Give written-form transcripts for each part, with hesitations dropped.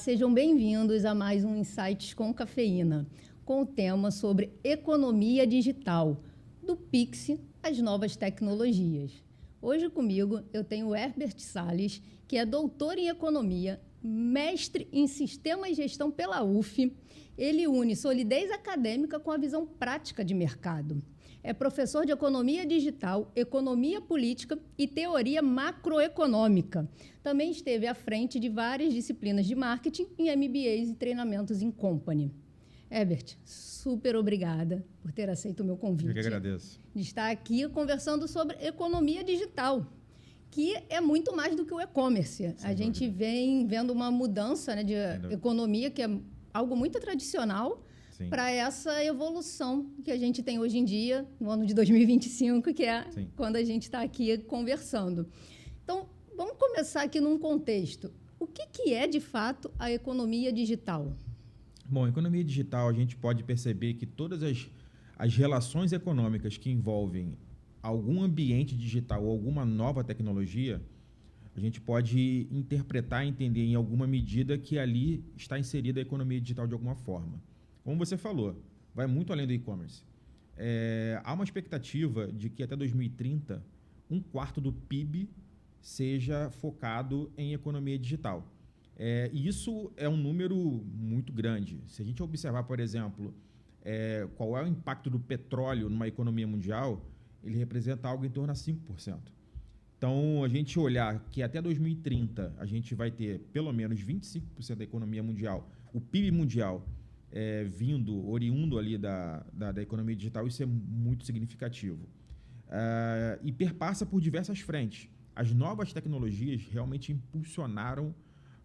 sejam bem-vindos a mais um Insights com Cafeína, com o tema sobre economia digital, do Pix às novas tecnologias. Hoje comigo eu tenho o Herbert Salles, que é doutor em economia, mestre em sistema e gestão pela UF. Ele une solidez acadêmica com a visão prática de mercado. É professor de economia digital, economia política e teoria macroeconômica. Também esteve à frente de várias disciplinas de marketing em MBAs e treinamentos em company. Herbert, super obrigada por ter aceito o meu convite. Eu que agradeço. De estar aqui conversando sobre economia digital, que é muito mais do que o e-commerce. A gente vem vendo uma mudança, né, de economia, que é algo muito tradicional, para essa evolução que a gente tem hoje em dia, no ano de 2025, que é quando a gente está aqui conversando. Então, vamos começar aqui num contexto. O que é, de fato, a economia digital? Bom, a economia digital, a gente pode perceber que todas as relações econômicas que envolvem algum ambiente digital ou alguma nova tecnologia, a gente pode interpretar e entender em alguma medida que ali está inserida a economia digital de alguma forma. Como você falou, vai muito além do e-commerce. Há uma expectativa de que até 2030, 1/4 do PIB seja focado em economia digital. E isso é um número muito grande. Se a gente observar, por exemplo, qual é o impacto do petróleo numa economia mundial, ele representa algo em torno a 5%. Então, a gente olhar que até 2030 a gente vai ter pelo menos 25% da economia mundial, o PIB mundial, oriundo ali da economia digital, isso é muito significativo. E perpassa por diversas frentes. As novas tecnologias realmente impulsionaram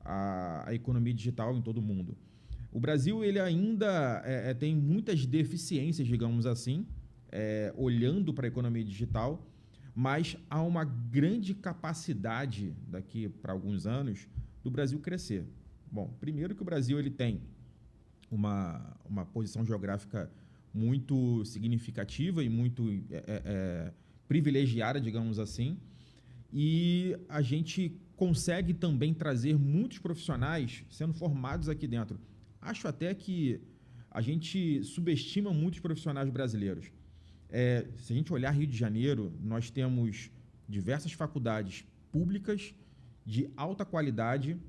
a economia digital em todo o mundo. O Brasil ele ainda tem muitas deficiências, digamos assim, olhando para a economia digital, mas há uma grande capacidade daqui para alguns anos do Brasil crescer. Bom, primeiro que o Brasil ele tem uma posição geográfica muito significativa e muito privilegiada, digamos assim, e a gente consegue também trazer muitos profissionais sendo formados aqui dentro. Acho até que a gente subestima muitos profissionais brasileiros. Se a gente olhar Rio de Janeiro, nós temos diversas faculdades públicas de alta qualidade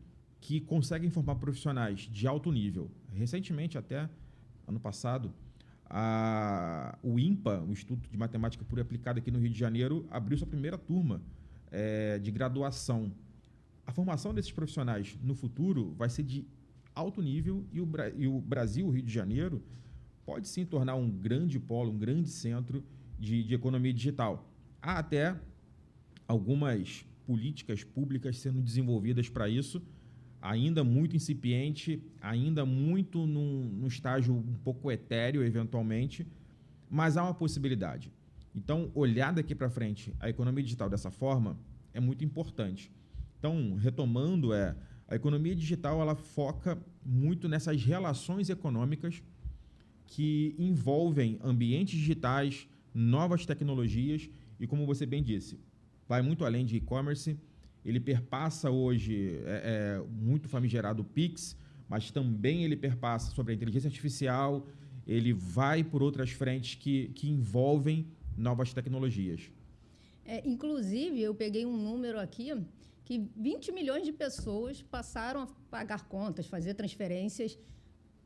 que conseguem formar profissionais de alto nível. Recentemente, até ano passado, o INPA, o Instituto de Matemática Pura e Aplicada aqui no Rio de Janeiro, abriu sua primeira turma de graduação. A formação desses profissionais no futuro vai ser de alto nível e o Brasil, o Rio de Janeiro, pode sim tornar um grande polo, um grande centro de economia digital. Há até algumas políticas públicas sendo desenvolvidas para isso, ainda muito incipiente, ainda muito num estágio um pouco etéreo, eventualmente, mas há uma possibilidade. Então, olhar daqui para frente a economia digital dessa forma é muito importante. Então, retomando, a economia digital ela foca muito nessas relações econômicas que envolvem ambientes digitais, novas tecnologias e, como você bem disse, vai muito além de e-commerce. Ele perpassa hoje, muito famigerado o Pix, mas também ele perpassa sobre a inteligência artificial, ele vai por outras frentes que envolvem novas tecnologias. Inclusive, eu peguei um número aqui que 20 milhões de pessoas passaram a pagar contas, fazer transferências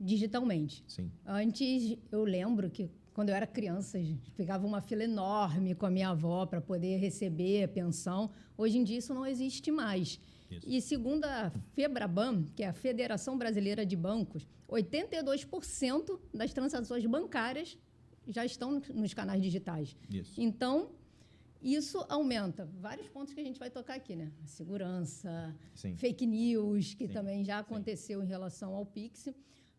digitalmente. Sim. Antes, eu lembro que, quando eu era criança, pegava uma fila enorme com a minha avó para poder receber a pensão. Hoje em dia, isso não existe mais. Isso. E segundo a FEBRABAN, que é a Federação Brasileira de Bancos, 82% das transações bancárias já estão nos canais digitais. Isso. Então, isso aumenta vários pontos que a gente vai tocar aqui, né? A segurança, fake news, que também já aconteceu em relação ao Pix.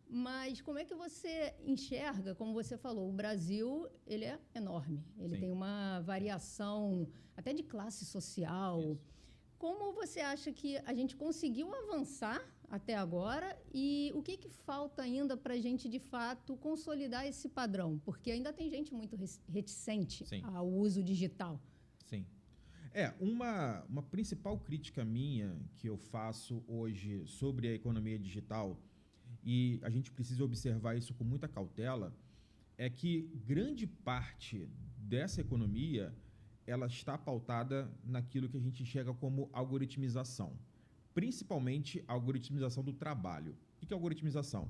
Mas como é que você enxerga, como você falou, o Brasil ele é enorme, ele tem uma variação até de classe social. Isso. Como você acha que a gente conseguiu avançar até agora e o que falta ainda para a gente, de fato, consolidar esse padrão? Porque ainda tem gente muito reticente ao uso digital. Sim. Uma principal crítica minha que eu faço hoje sobre a economia digital, e a gente precisa observar isso com muita cautela, é que grande parte dessa economia ela está pautada naquilo que a gente enxerga como algoritmização, principalmente a algoritmização do trabalho. O que é algoritmização?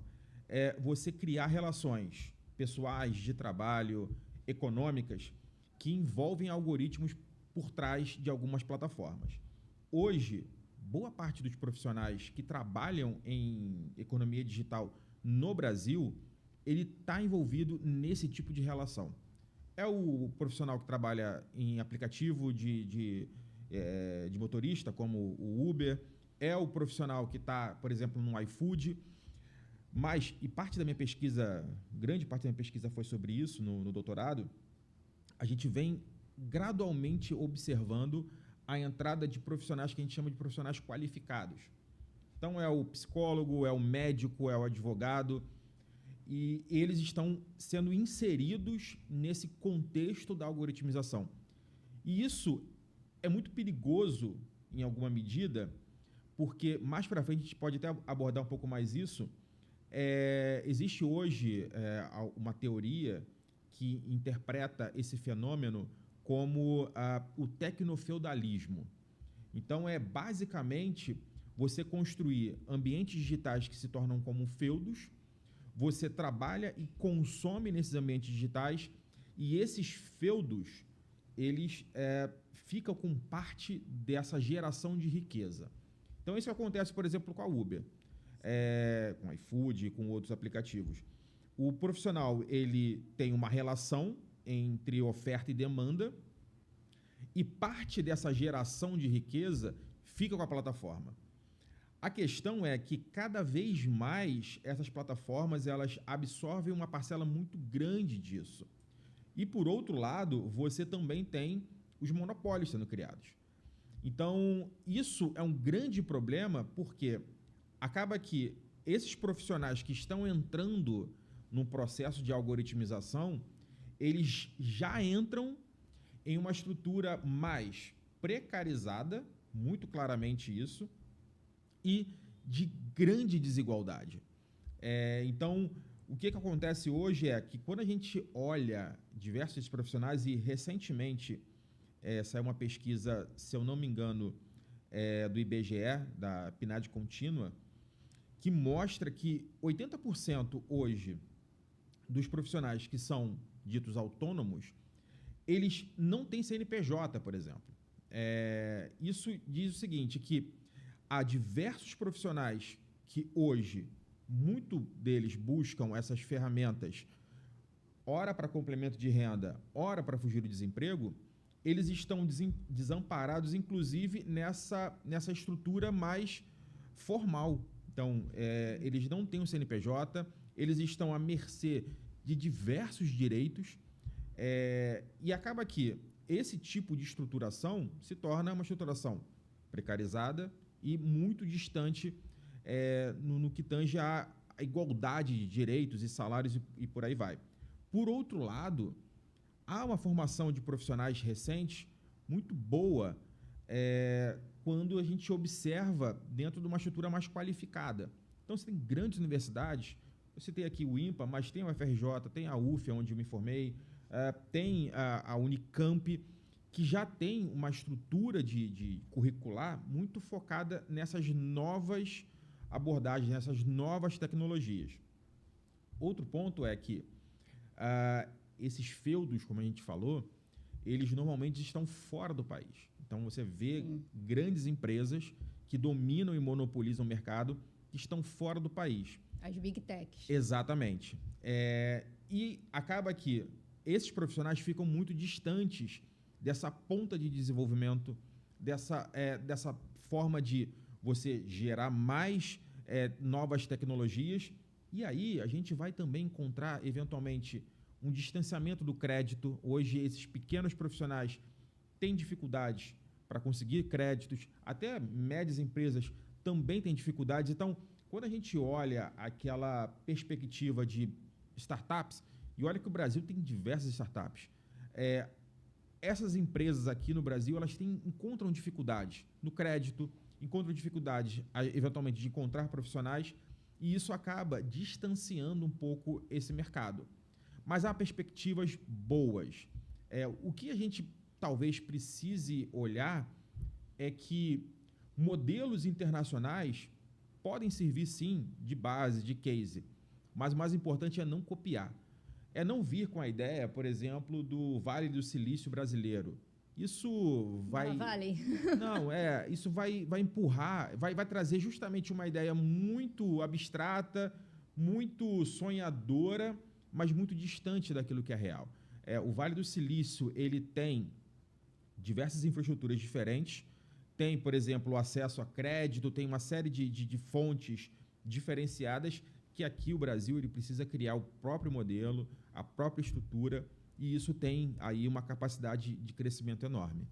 É você criar relações pessoais, de trabalho, econômicas, que envolvem algoritmos por trás de algumas plataformas. Hoje, boa parte dos profissionais que trabalham em economia digital no Brasil, ele está envolvido nesse tipo de relação. É o profissional que trabalha em aplicativo de motorista, como o Uber, é o profissional que está, por exemplo, no iFood, e parte da minha pesquisa, grande parte da minha pesquisa foi sobre isso no doutorado, a gente vem gradualmente observando a entrada de profissionais que a gente chama de profissionais qualificados. Então, é o psicólogo, é o médico, é o advogado, e eles estão sendo inseridos nesse contexto da algoritmização. E isso é muito perigoso, em alguma medida, porque mais para frente a gente pode até abordar um pouco mais isso. Existe hoje uma teoria que interpreta esse fenômeno como o tecnofeudalismo. Então, basicamente você construir ambientes digitais que se tornam como feudos, você trabalha e consome nesses ambientes digitais, e esses feudos, eles ficam com parte dessa geração de riqueza. Então, isso acontece, por exemplo, com a Uber, com a iFood, com outros aplicativos. O profissional ele tem uma relação entre oferta e demanda, e parte dessa geração de riqueza fica com a plataforma. A questão é que cada vez mais essas plataformas elas absorvem uma parcela muito grande disso. E por outro lado, você também tem os monopólios sendo criados. Então, isso é um grande problema porque acaba que esses profissionais que estão entrando no processo de algoritmização, eles já entram em uma estrutura mais precarizada, muito claramente isso, e de grande desigualdade. Então, o que acontece hoje é que quando a gente olha diversos profissionais, e recentemente saiu uma pesquisa, se eu não me engano, do IBGE, da PNAD contínua, que mostra que 80% hoje dos profissionais que são ditos autônomos, eles não têm CNPJ, por exemplo. Isso diz o seguinte, que há diversos profissionais que hoje, muito deles buscam essas ferramentas, ora para complemento de renda, ora para fugir do desemprego, eles estão desamparados, inclusive, nessa estrutura mais formal. Então, eles não têm o CNPJ, eles estão à mercê de diversos direitos, e acaba que esse tipo de estruturação se torna uma estruturação precarizada e muito distante no que tange a igualdade de direitos e salários e por aí vai. Por outro lado, há uma formação de profissionais recentes muito boa quando a gente observa dentro de uma estrutura mais qualificada. Então, você tem grandes universidades, eu citei aqui o INPA, mas tem a UFRJ, tem a UF, onde eu me formei, tem a Unicamp, que já tem uma estrutura de curricular muito focada nessas novas abordagens, nessas novas tecnologias. Outro ponto é que esses feudos, como a gente falou, eles normalmente estão fora do país. Então, você vê grandes empresas que dominam e monopolizam o mercado que estão fora do país. As Big Techs. Exatamente. E acaba que esses profissionais ficam muito distantes dessa ponta de desenvolvimento, dessa forma de você gerar mais novas tecnologias. E aí a gente vai também encontrar, eventualmente, um distanciamento do crédito. Hoje, esses pequenos profissionais têm dificuldades para conseguir créditos, até médias empresas também têm dificuldades. Então, quando a gente olha aquela perspectiva de startups, e olha que o Brasil tem diversas startups, essas empresas aqui no Brasil, encontram dificuldades no crédito, encontram dificuldades, eventualmente, de encontrar profissionais, e isso acaba distanciando um pouco esse mercado. Mas há perspectivas boas. O que a gente talvez precise olhar é que modelos internacionais podem servir, sim, de base, de case, mas o mais importante é não copiar. É não vir com a ideia, por exemplo, do Vale do Silício brasileiro. Isso vai... Vale. Não, isso vai empurrar, vai trazer justamente uma ideia muito abstrata, muito sonhadora, mas muito distante daquilo que é real. O Vale do Silício, ele tem diversas infraestruturas diferentes, tem, por exemplo, o acesso a crédito, tem uma série de fontes diferenciadas que aqui o Brasil ele precisa criar o próprio modelo, a própria estrutura, e isso tem aí uma capacidade de crescimento enorme.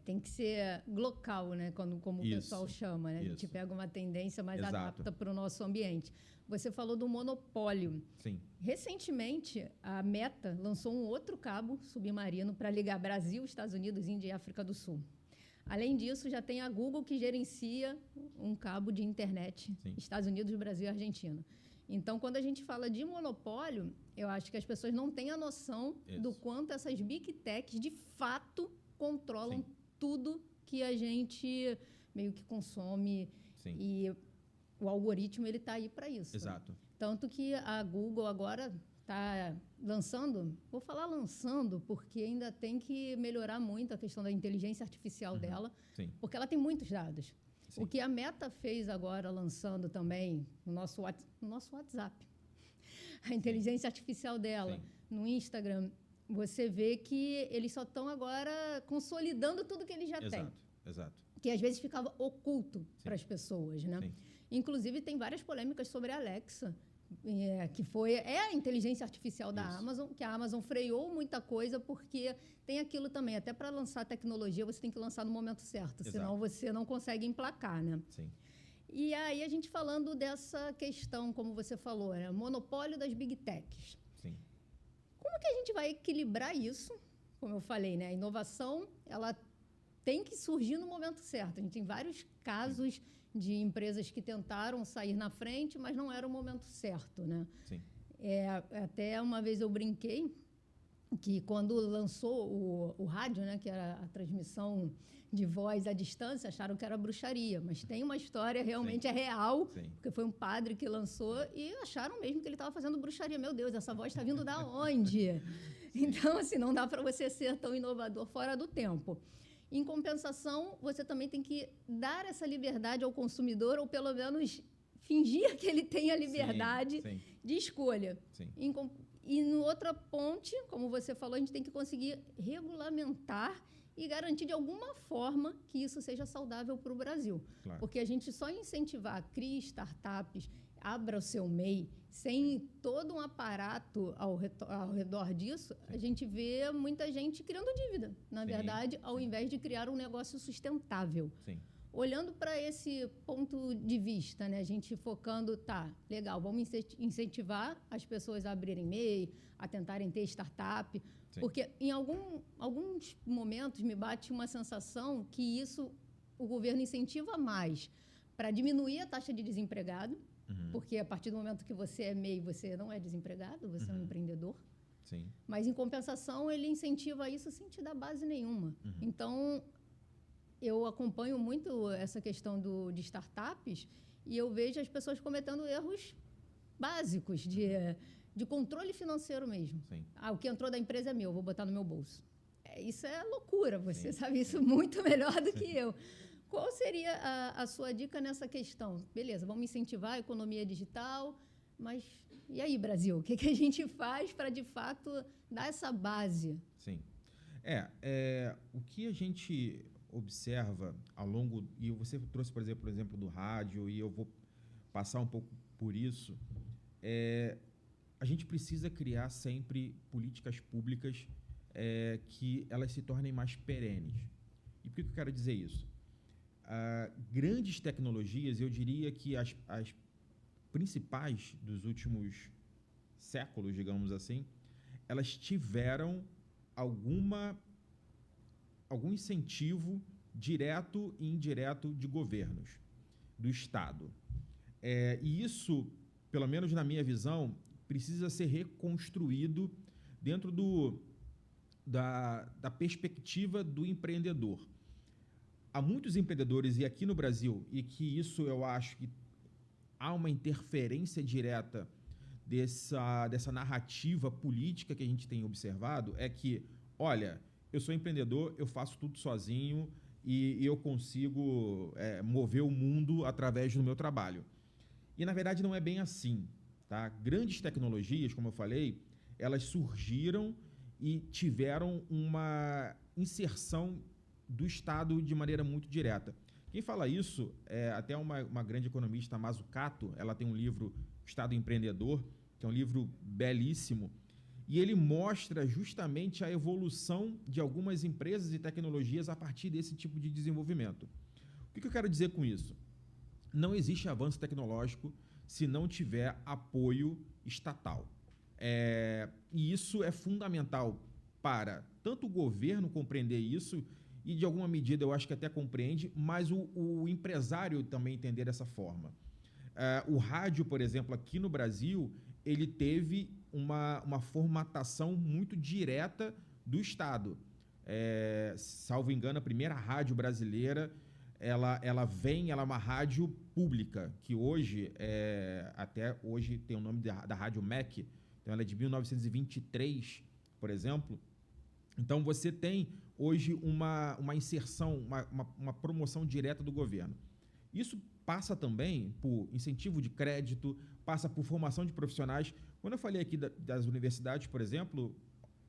Tem que ser local, né? Como o pessoal chama, né? A gente pega uma tendência mais adapta para o nosso ambiente. Você falou do monopólio. Sim. Recentemente, a Meta lançou um outro cabo submarino para ligar Brasil, Estados Unidos, Índia e África do Sul. Além disso, já tem a Google que gerencia um cabo de internet, Sim. Estados Unidos, Brasil e Argentina. Então, quando a gente fala de monopólio, eu acho que as pessoas não têm a noção do quanto essas big techs, de fato, controlam Sim. tudo que a gente meio que consome. Sim. E o algoritmo ele está aí para isso. Exato. Tanto que a Google agora está lançando, vou falar lançando, porque ainda tem que melhorar muito a questão da inteligência artificial dela, Sim. porque ela tem muitos dados. Sim. O que a Meta fez agora, lançando também no nosso WhatsApp, a inteligência artificial dela, no Instagram, você vê que eles só estão agora consolidando tudo que eles já têm. Exato. Que às vezes ficava oculto para as pessoas, né? Sim. Inclusive, tem várias polêmicas sobre a Alexa, que é a inteligência artificial da Amazon, que a Amazon freou muita coisa, porque tem aquilo também, até para lançar tecnologia, você tem que lançar no momento certo, senão você não consegue emplacar, né? Sim. E aí, a gente falando dessa questão, como você falou, monopólio das big techs. Sim. Como que a gente vai equilibrar isso? Como eu falei, né? A inovação, ela tem que surgir no momento certo. A gente tem vários casos de empresas que tentaram sair na frente, mas não era o momento certo, né? Sim. Até uma vez eu brinquei que quando lançou o rádio, né, que era a transmissão de voz à distância, acharam que era bruxaria, mas tem uma história, realmente é real, porque foi um padre que lançou e acharam mesmo que ele estava fazendo bruxaria. Meu Deus, essa voz está vindo da onde? Então, assim, não dá para você ser tão inovador fora do tempo. Em compensação, você também tem que dar essa liberdade ao consumidor, ou pelo menos fingir que ele tem a liberdade de escolha. Sim. E no outra ponte, como você falou, a gente tem que conseguir regulamentar e garantir de alguma forma que isso seja saudável para o Brasil. Claro. Porque a gente só incentivar, crie startups, abra o seu MEI, sem todo um aparato ao redor disso, a gente vê muita gente criando dívida, na verdade, ao invés de criar um negócio sustentável. Sim. Olhando para esse ponto de vista, né, a gente focando, legal, vamos incentivar as pessoas a abrirem MEI, a tentarem ter startup, porque em alguns momentos me bate uma sensação que isso o governo incentiva mais para diminuir a taxa de desempregado, porque a partir do momento que você é MEI, você não é desempregado, você é um empreendedor. Sim. Mas, em compensação, ele incentiva isso sem te dar base nenhuma. Então, eu acompanho muito essa questão de startups e eu vejo as pessoas cometendo erros básicos de controle financeiro mesmo. Sim. O que entrou da empresa é meu, vou botar no meu bolso. Isso é loucura, você sabe isso muito melhor do que eu. Qual seria a sua dica nessa questão? Beleza, vamos incentivar a economia digital, mas e aí, Brasil? O que a gente faz para, de fato, dar essa base? Sim. O que a gente observa ao longo... E você trouxe, por exemplo, do rádio, e eu vou passar um pouco por isso. A gente precisa criar sempre políticas públicas que elas se tornem mais perenes. E por que eu quero dizer isso? Grandes tecnologias, eu diria que as principais dos últimos séculos, digamos assim, elas tiveram alguma algum incentivo direto e indireto de governos, do Estado. E isso, pelo menos na minha visão, precisa ser reconstruído dentro da perspectiva do empreendedor. Há muitos empreendedores, e aqui no Brasil, e que isso eu acho que há uma interferência direta dessa narrativa política que a gente tem observado, é que, olha, eu sou empreendedor, eu faço tudo sozinho e eu consigo mover o mundo através do meu trabalho. E, na verdade, não é bem assim. Tá? Grandes tecnologias, como eu falei, elas surgiram e tiveram uma inserção do Estado de maneira muito direta. Quem fala isso é até uma grande economista, Mazzucato. Ela tem um livro, Estado Empreendedor, que é um livro belíssimo, e ele mostra justamente a evolução de algumas empresas e tecnologias a partir desse tipo de desenvolvimento. O que eu quero dizer com isso? Não existe avanço tecnológico se não tiver apoio estatal. E isso é fundamental para tanto o governo compreender isso, e de alguma medida eu acho que até compreende, mas o empresário também entender dessa forma. O rádio, por exemplo, aqui no Brasil, ele teve uma formatação muito direta do Estado. Salvo engano, a primeira rádio brasileira, ela é uma rádio pública, que hoje, até hoje tem o nome da Rádio MEC, então ela é de 1923, por exemplo. Então você tem hoje uma inserção, uma promoção direta do governo. Isso passa também por incentivo de crédito, passa por formação de profissionais. Quando eu falei aqui das universidades, por exemplo,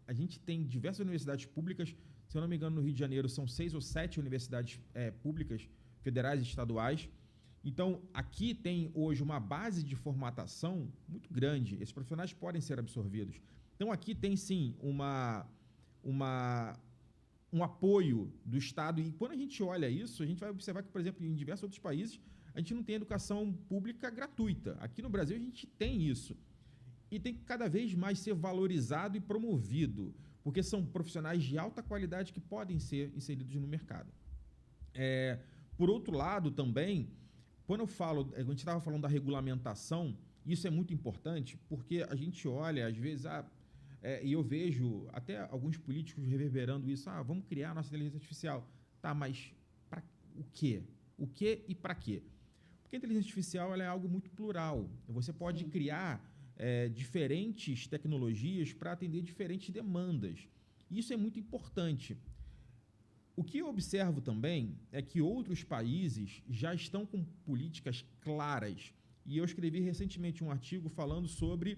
a gente tem diversas universidades públicas, se eu não me engano, no Rio de Janeiro são 6 ou 7 universidades públicas, federais e estaduais. Então, aqui tem hoje uma base de formatação muito grande. Esses profissionais podem ser absorvidos. Então, aqui tem, sim, um apoio do Estado. E quando a gente olha isso, a gente vai observar que, por exemplo, em diversos outros países, a gente não tem educação pública gratuita. Aqui no Brasil, a gente tem isso. E tem que cada vez mais ser valorizado e promovido, porque são profissionais de alta qualidade que podem ser inseridos no mercado. Por outro lado, também, quando a gente estava falando da regulamentação, isso é muito importante, porque a gente olha, às vezes, e eu vejo até alguns políticos reverberando isso, vamos criar a nossa inteligência artificial. Tá, mas para o quê? O quê e para quê? Porque a inteligência artificial ela é algo muito plural. Você pode criar diferentes tecnologias para atender diferentes demandas. Isso é muito importante. O que eu observo também é que outros países já estão com políticas claras. E eu escrevi recentemente um artigo falando sobre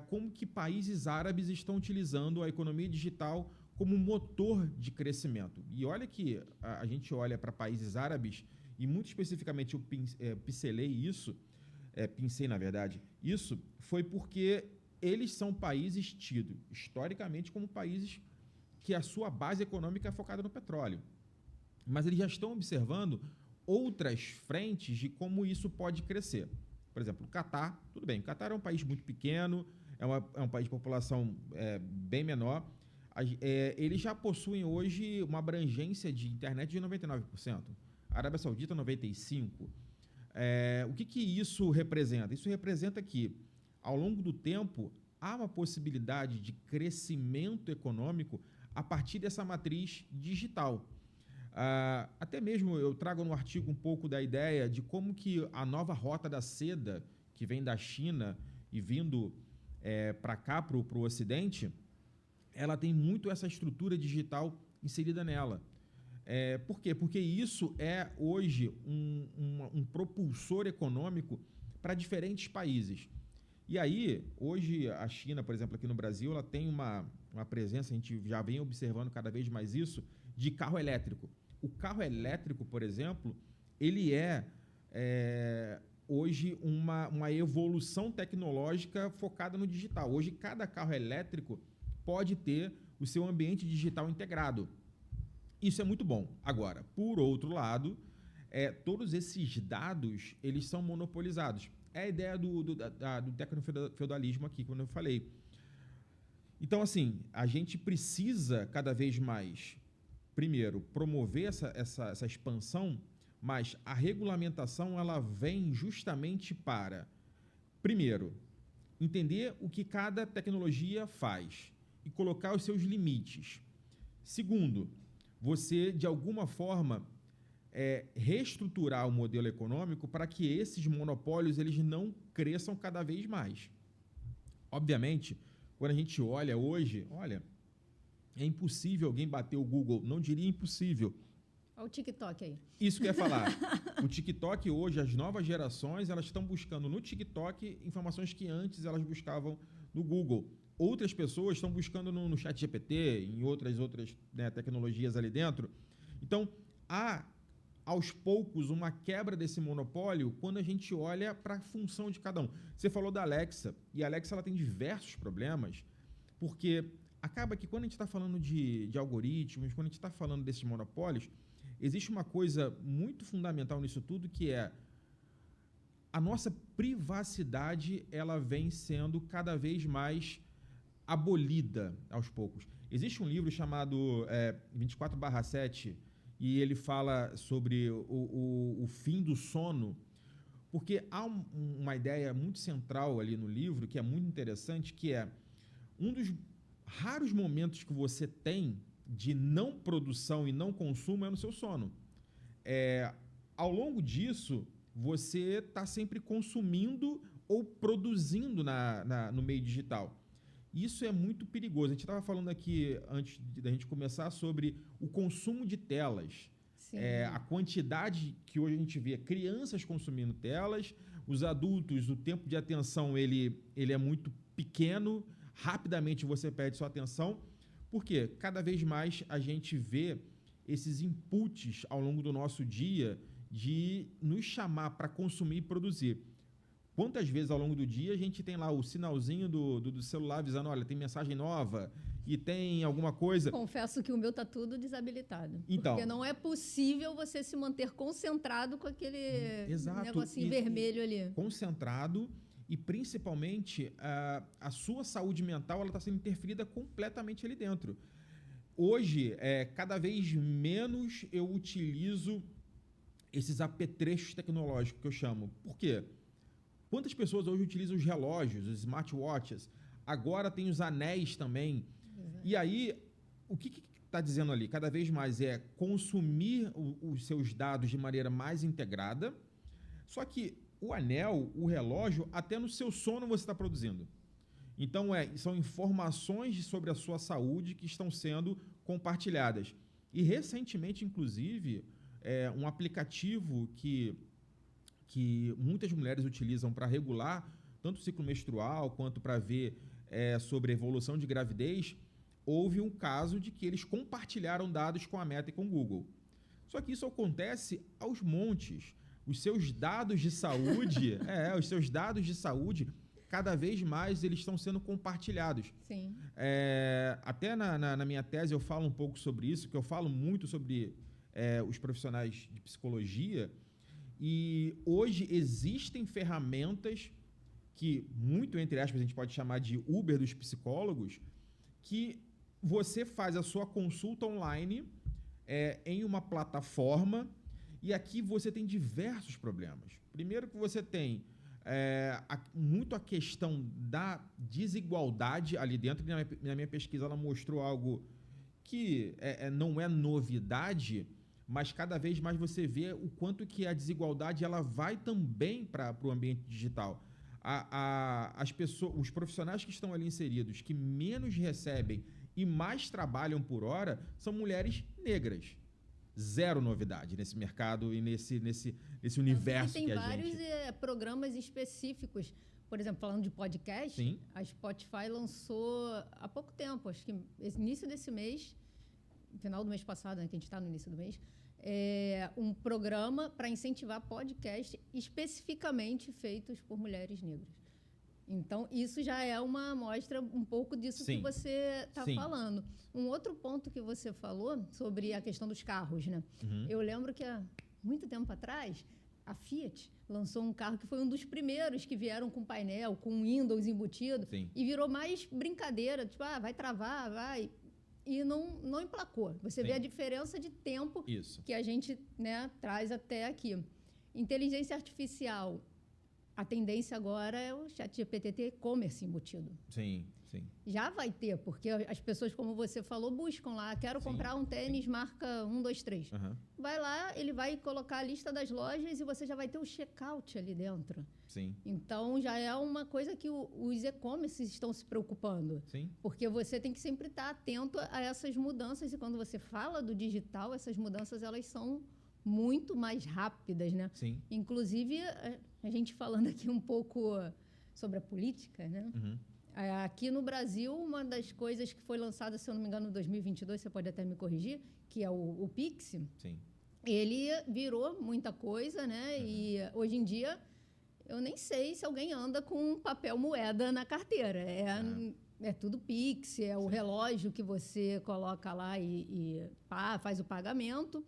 como que países árabes estão utilizando a economia digital como motor de crescimento. E olha que a gente olha para países árabes, e muito especificamente eu pensei, na verdade, isso foi porque eles são países tidos historicamente como países que a sua base econômica é focada no petróleo. Mas eles já estão observando outras frentes de como isso pode crescer. Por exemplo, o Catar, tudo bem, o Catar é um país muito pequeno, é um país de população bem menor. Eles já possuem hoje uma abrangência de internet de 99%. A Arábia Saudita, 95%. O que isso representa? Isso representa que, ao longo do tempo, há uma possibilidade de crescimento econômico a partir dessa matriz digital. Até mesmo eu trago no artigo um pouco da ideia de como que a nova rota da seda, que vem da China e vindo para cá, para o Ocidente, ela tem muito essa estrutura digital inserida nela. Por quê? Porque isso é hoje um propulsor econômico para diferentes países. E aí, hoje, a China, por exemplo, aqui no Brasil, ela tem uma presença, a gente já vem observando cada vez mais isso, de carro elétrico. O carro elétrico, por exemplo, ele hoje uma evolução tecnológica focada no digital. Hoje, cada carro elétrico pode ter o seu ambiente digital integrado. Isso é muito bom. Agora, por outro lado, todos esses dados, eles são monopolizados. É a ideia do tecnofeudalismo aqui, quando eu falei. Então, assim, a gente precisa cada vez mais primeiro, promover essa expansão, mas a regulamentação ela vem justamente para, primeiro, entender o que cada tecnologia faz e colocar os seus limites. Segundo, você, de alguma forma, reestruturar o modelo econômico para que esses monopólios eles não cresçam cada vez mais. Obviamente, quando a gente olha hoje, é impossível alguém bater o Google, não diria impossível. Olha o TikTok aí. Isso que eu ia falar. O TikTok hoje, as novas gerações, elas estão buscando no TikTok informações que antes elas buscavam no Google. Outras pessoas estão buscando no ChatGPT, em outras tecnologias ali dentro. Então, há, aos poucos, uma quebra desse monopólio quando a gente olha para a função de cada um. Você falou da Alexa, e a Alexa ela tem diversos problemas, porque acaba que quando a gente está falando de algoritmos, quando a gente está falando desses monopólios, existe uma coisa muito fundamental nisso tudo, que é a nossa privacidade, ela vem sendo cada vez mais abolida aos poucos. Existe um livro chamado 24/7 e ele fala sobre o fim do sono, porque há uma ideia muito central ali no livro, que é muito interessante, que é um dos raros momentos que você tem de não produção e não consumo é no seu sono. Ao longo disso, você está sempre consumindo ou produzindo no meio digital. Isso é muito perigoso. A gente estava falando aqui, antes da gente começar, sobre o consumo de telas. A quantidade que hoje a gente vê crianças consumindo telas, os adultos, o tempo de atenção ele é muito pequeno, rapidamente você perde sua atenção, porque cada vez mais a gente vê esses inputs ao longo do nosso dia de nos chamar para consumir e produzir. Quantas vezes ao longo do dia a gente tem lá o sinalzinho do celular avisando, olha, tem mensagem nova e tem alguma coisa... Confesso que o meu está tudo desabilitado. Então, porque não é possível você se manter concentrado com aquele negocinho vermelho ali. Concentrado e, principalmente, a sua saúde mental está sendo interferida completamente ali dentro. Hoje, cada vez menos eu utilizo esses apetrechos tecnológicos que eu chamo. Por quê? Quantas pessoas hoje utilizam os relógios, os smartwatches? Agora tem os anéis também. Exato. E aí, o que está dizendo ali? Cada vez mais é consumir os seus dados de maneira mais integrada. Só que o anel, o relógio, até no seu sono você está produzindo. Então, são informações sobre a sua saúde que estão sendo compartilhadas. E recentemente, inclusive, um aplicativo que muitas mulheres utilizam para regular tanto o ciclo menstrual quanto para ver sobre a evolução de gravidez, houve um caso de que eles compartilharam dados com a Meta e com o Google. Só que isso acontece aos montes. Os seus dados de saúde, cada vez mais eles estão sendo compartilhados. Sim. Até na minha tese eu falo um pouco sobre isso, que eu falo muito sobre os profissionais de psicologia. E hoje existem ferramentas que, muito entre aspas, a gente pode chamar de Uber dos psicólogos, que você faz a sua consulta online em uma plataforma e aqui você tem diversos problemas. Primeiro que você tem muito a questão da desigualdade ali dentro. Na minha pesquisa ela mostrou algo que não é novidade, mas cada vez mais você vê o quanto que a desigualdade ela vai também para o ambiente digital. As pessoas, os profissionais que estão ali inseridos, que menos recebem e mais trabalham por hora, são mulheres negras. Zero novidade nesse mercado e nesse universo que a gente... Tem vários programas específicos. Por exemplo, falando de podcast, Sim. A Spotify lançou há pouco tempo, acho que início desse mês, final do mês passado, né, que a gente está no início do mês, um programa para incentivar podcast especificamente feitos por mulheres negras. Então, isso já é uma amostra um pouco disso Sim. que você está Sim. falando. Um outro ponto que você falou sobre a questão dos carros, né? Uhum. Eu lembro que há muito tempo atrás, a Fiat lançou um carro que foi um dos primeiros que vieram com painel, com Windows embutido. Sim. E virou mais brincadeira, tipo, vai travar, vai... e não emplacou. Você vê a diferença de tempo que a gente, né, traz até aqui. Inteligência artificial, a tendência agora é o ChatGPT ter e-commerce embutido. Sim, sim. Já vai ter, porque as pessoas, como você falou, buscam lá, quero comprar um tênis marca 1, 2, 3. Uhum. Vai lá, ele vai colocar a lista das lojas e você já vai ter o checkout ali dentro. Sim. Então, já é uma coisa que os e-commerces estão se preocupando. Sim. Porque você tem que sempre estar atento a essas mudanças. E quando você fala do digital, essas mudanças, elas são muito mais rápidas, né? Sim. Inclusive, a gente falando aqui um pouco sobre a política, né? Uhum. Aqui no Brasil, uma das coisas que foi lançada, se eu não me engano, em 2022, você pode até me corrigir, que é o Pix. Sim. Ele virou muita coisa, né? Uhum. E hoje em dia, eu nem sei se alguém anda com papel moeda na carteira. É tudo Pix, é o relógio que você coloca lá e faz o pagamento.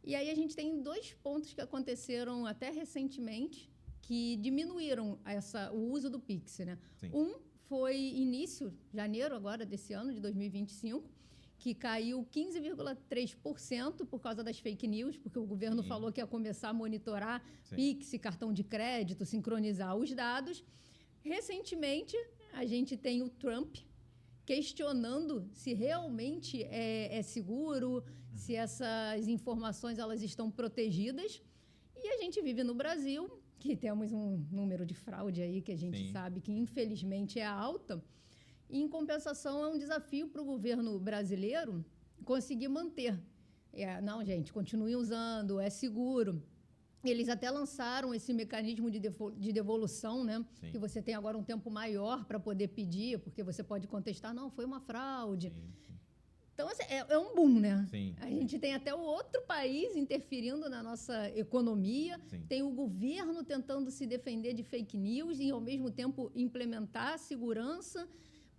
E aí a gente tem 2 pontos que aconteceram até recentemente que diminuíram o uso do Pix, né? Sim. Um foi início, janeiro agora desse ano, de 2025, que caiu 15,3% por causa das fake news, porque o governo falou que ia começar a monitorar Pix, cartão de crédito, sincronizar os dados. Recentemente, a gente tem o Trump questionando se realmente é seguro, se essas informações elas estão protegidas. E a gente vive no Brasil, que temos um número de fraude aí que a gente sabe que, infelizmente, é alta. E, em compensação, é um desafio para o governo brasileiro conseguir manter. Não, gente, continue usando, é seguro. Eles até lançaram esse mecanismo de devolução, né? Que você tem agora um tempo maior para poder pedir, porque você pode contestar, não, foi uma fraude. Sim. Então, assim, é um boom, né? Sim. A gente tem até o outro país interferindo na nossa economia, tem o governo tentando se defender de fake news e, ao mesmo tempo, implementar a segurança,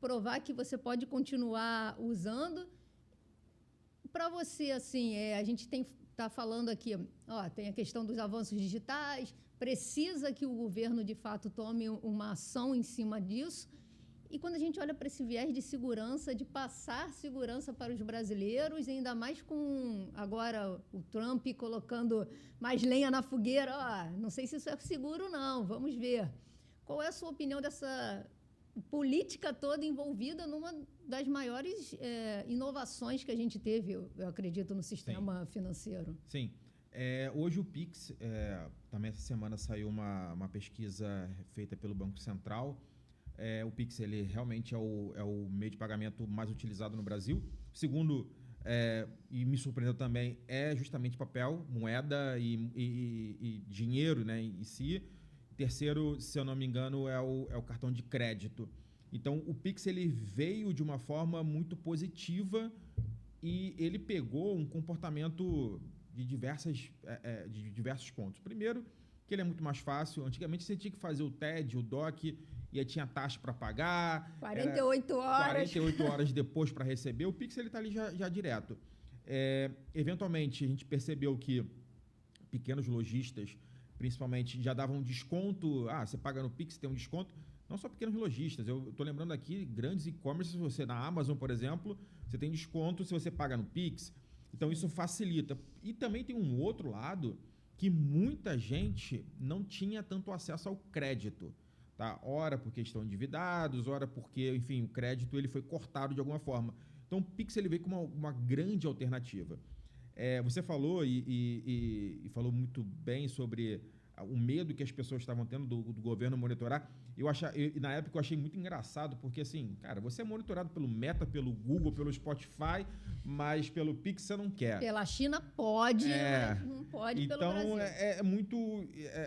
provar que você pode continuar usando. Para você, assim, a gente está falando aqui, tem a questão dos avanços digitais, precisa que o governo, de fato, tome uma ação em cima disso. E quando a gente olha para esse viés de segurança, de passar segurança para os brasileiros, ainda mais com agora o Trump colocando mais lenha na fogueira, não sei se isso é seguro não, vamos ver. Qual é a sua opinião dessa política toda envolvida numa das maiores inovações que a gente teve, eu acredito, no sistema financeiro? Sim. Hoje o Pix, também essa semana saiu uma pesquisa feita pelo Banco Central. O Pix ele realmente é o meio de pagamento mais utilizado no Brasil. Segundo, e me surpreendeu também, é justamente papel, moeda e dinheiro, né, em si. Terceiro, se eu não me engano, é o cartão de crédito. Então, o Pix ele veio de uma forma muito positiva e ele pegou um comportamento de diversos pontos. Primeiro, que ele é muito mais fácil. Antigamente, você tinha que fazer o TED, o DOC, e aí tinha taxa para pagar. 48 horas. 48 horas depois para receber. O Pix está ali já direto. Eventualmente, a gente percebeu que pequenos lojistas, principalmente, já davam desconto. Você paga no Pix, tem um desconto. Não só pequenos lojistas. Eu estou lembrando aqui, grandes e-commerce, você na Amazon, por exemplo, você tem desconto se você paga no Pix. Então, isso facilita. E também tem um outro lado que muita gente não tinha tanto acesso ao crédito. Tá? Ora por questão de endividados, ora porque, enfim, o crédito ele foi cortado de alguma forma. Então, o Pix ele veio com uma grande alternativa. Você falou e falou muito bem sobre o medo que as pessoas estavam tendo do governo monitorar. Na época eu achei muito engraçado, porque assim, cara, você é monitorado pelo Meta, pelo Google, pelo Spotify, mas pelo Pix você não quer. Pela China pode, mas não pode pelo Brasil. Então é muito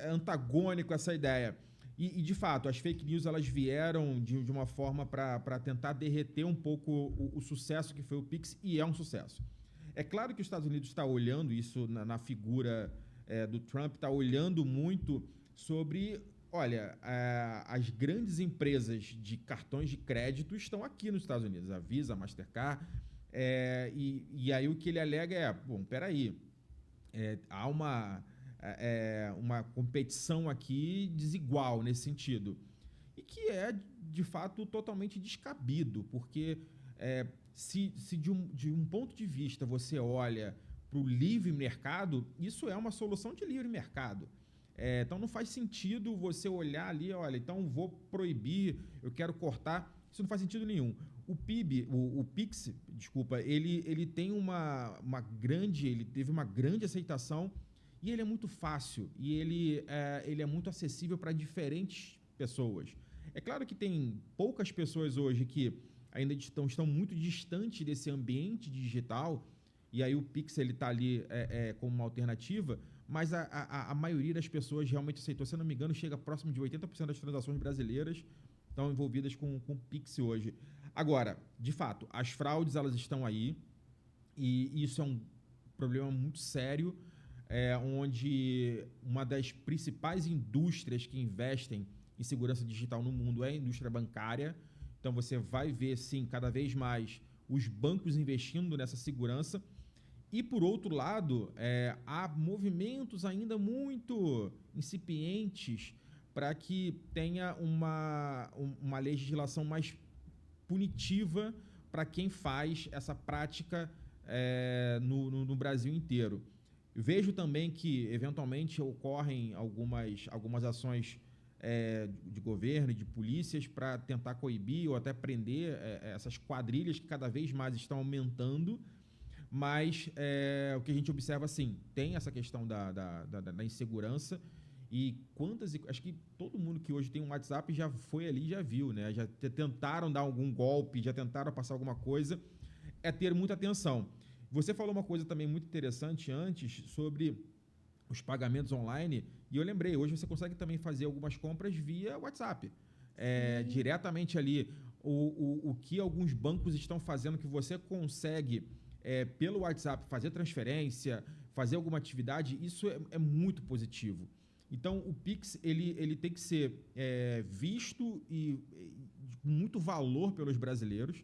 antagônico essa ideia. E, de fato, as fake news elas vieram de uma forma para tentar derreter um pouco o sucesso que foi o Pix, e é um sucesso. É claro que os Estados Unidos está olhando isso na figura do Trump, está olhando muito sobre... Olha, as grandes empresas de cartões de crédito estão aqui nos Estados Unidos, a Visa, a Mastercard, e aí o que ele alega bom, peraí, há uma competição aqui desigual nesse sentido, e que é, de fato, totalmente descabido, porque se de um ponto de vista você olha para o livre mercado, isso é uma solução de livre mercado. Então não faz sentido você olhar ali, olha, então vou proibir, eu quero cortar. Isso não faz sentido nenhum. O PIB, o Pix, desculpa, ele tem ele teve uma grande aceitação e ele é muito fácil e ele é muito acessível para diferentes pessoas. É claro que tem poucas pessoas hoje que ainda estão muito distantes desse ambiente digital e aí o Pix está ali como uma alternativa, mas a maioria das pessoas realmente aceitou. Se eu não me engano, chega próximo de 80% das transações brasileiras estão envolvidas com o Pix hoje. Agora, de fato, as fraudes elas estão aí e isso é um problema muito sério, onde uma das principais indústrias que investem em segurança digital no mundo é a indústria bancária. Então você vai ver, sim, cada vez mais os bancos investindo nessa segurança. E, por outro lado, há movimentos ainda muito incipientes para que tenha uma legislação mais punitiva para quem faz essa prática no Brasil inteiro. Eu vejo também que, eventualmente, ocorrem algumas ações de governo e de polícias para tentar coibir ou até prender essas quadrilhas que cada vez mais estão aumentando. Mas o que a gente observa, assim, tem essa questão da insegurança e acho que todo mundo que hoje tem um WhatsApp já foi ali e já viu, né? Já tentaram dar algum golpe, já tentaram passar alguma coisa. É ter muita atenção. Você falou uma coisa também muito interessante antes sobre os pagamentos online e eu lembrei, hoje você consegue também fazer algumas compras via WhatsApp. Diretamente ali, o que alguns bancos estão fazendo que você consegue... pelo WhatsApp, fazer transferência, fazer alguma atividade, isso é muito positivo. Então, o Pix ele tem que ser visto e com muito valor pelos brasileiros,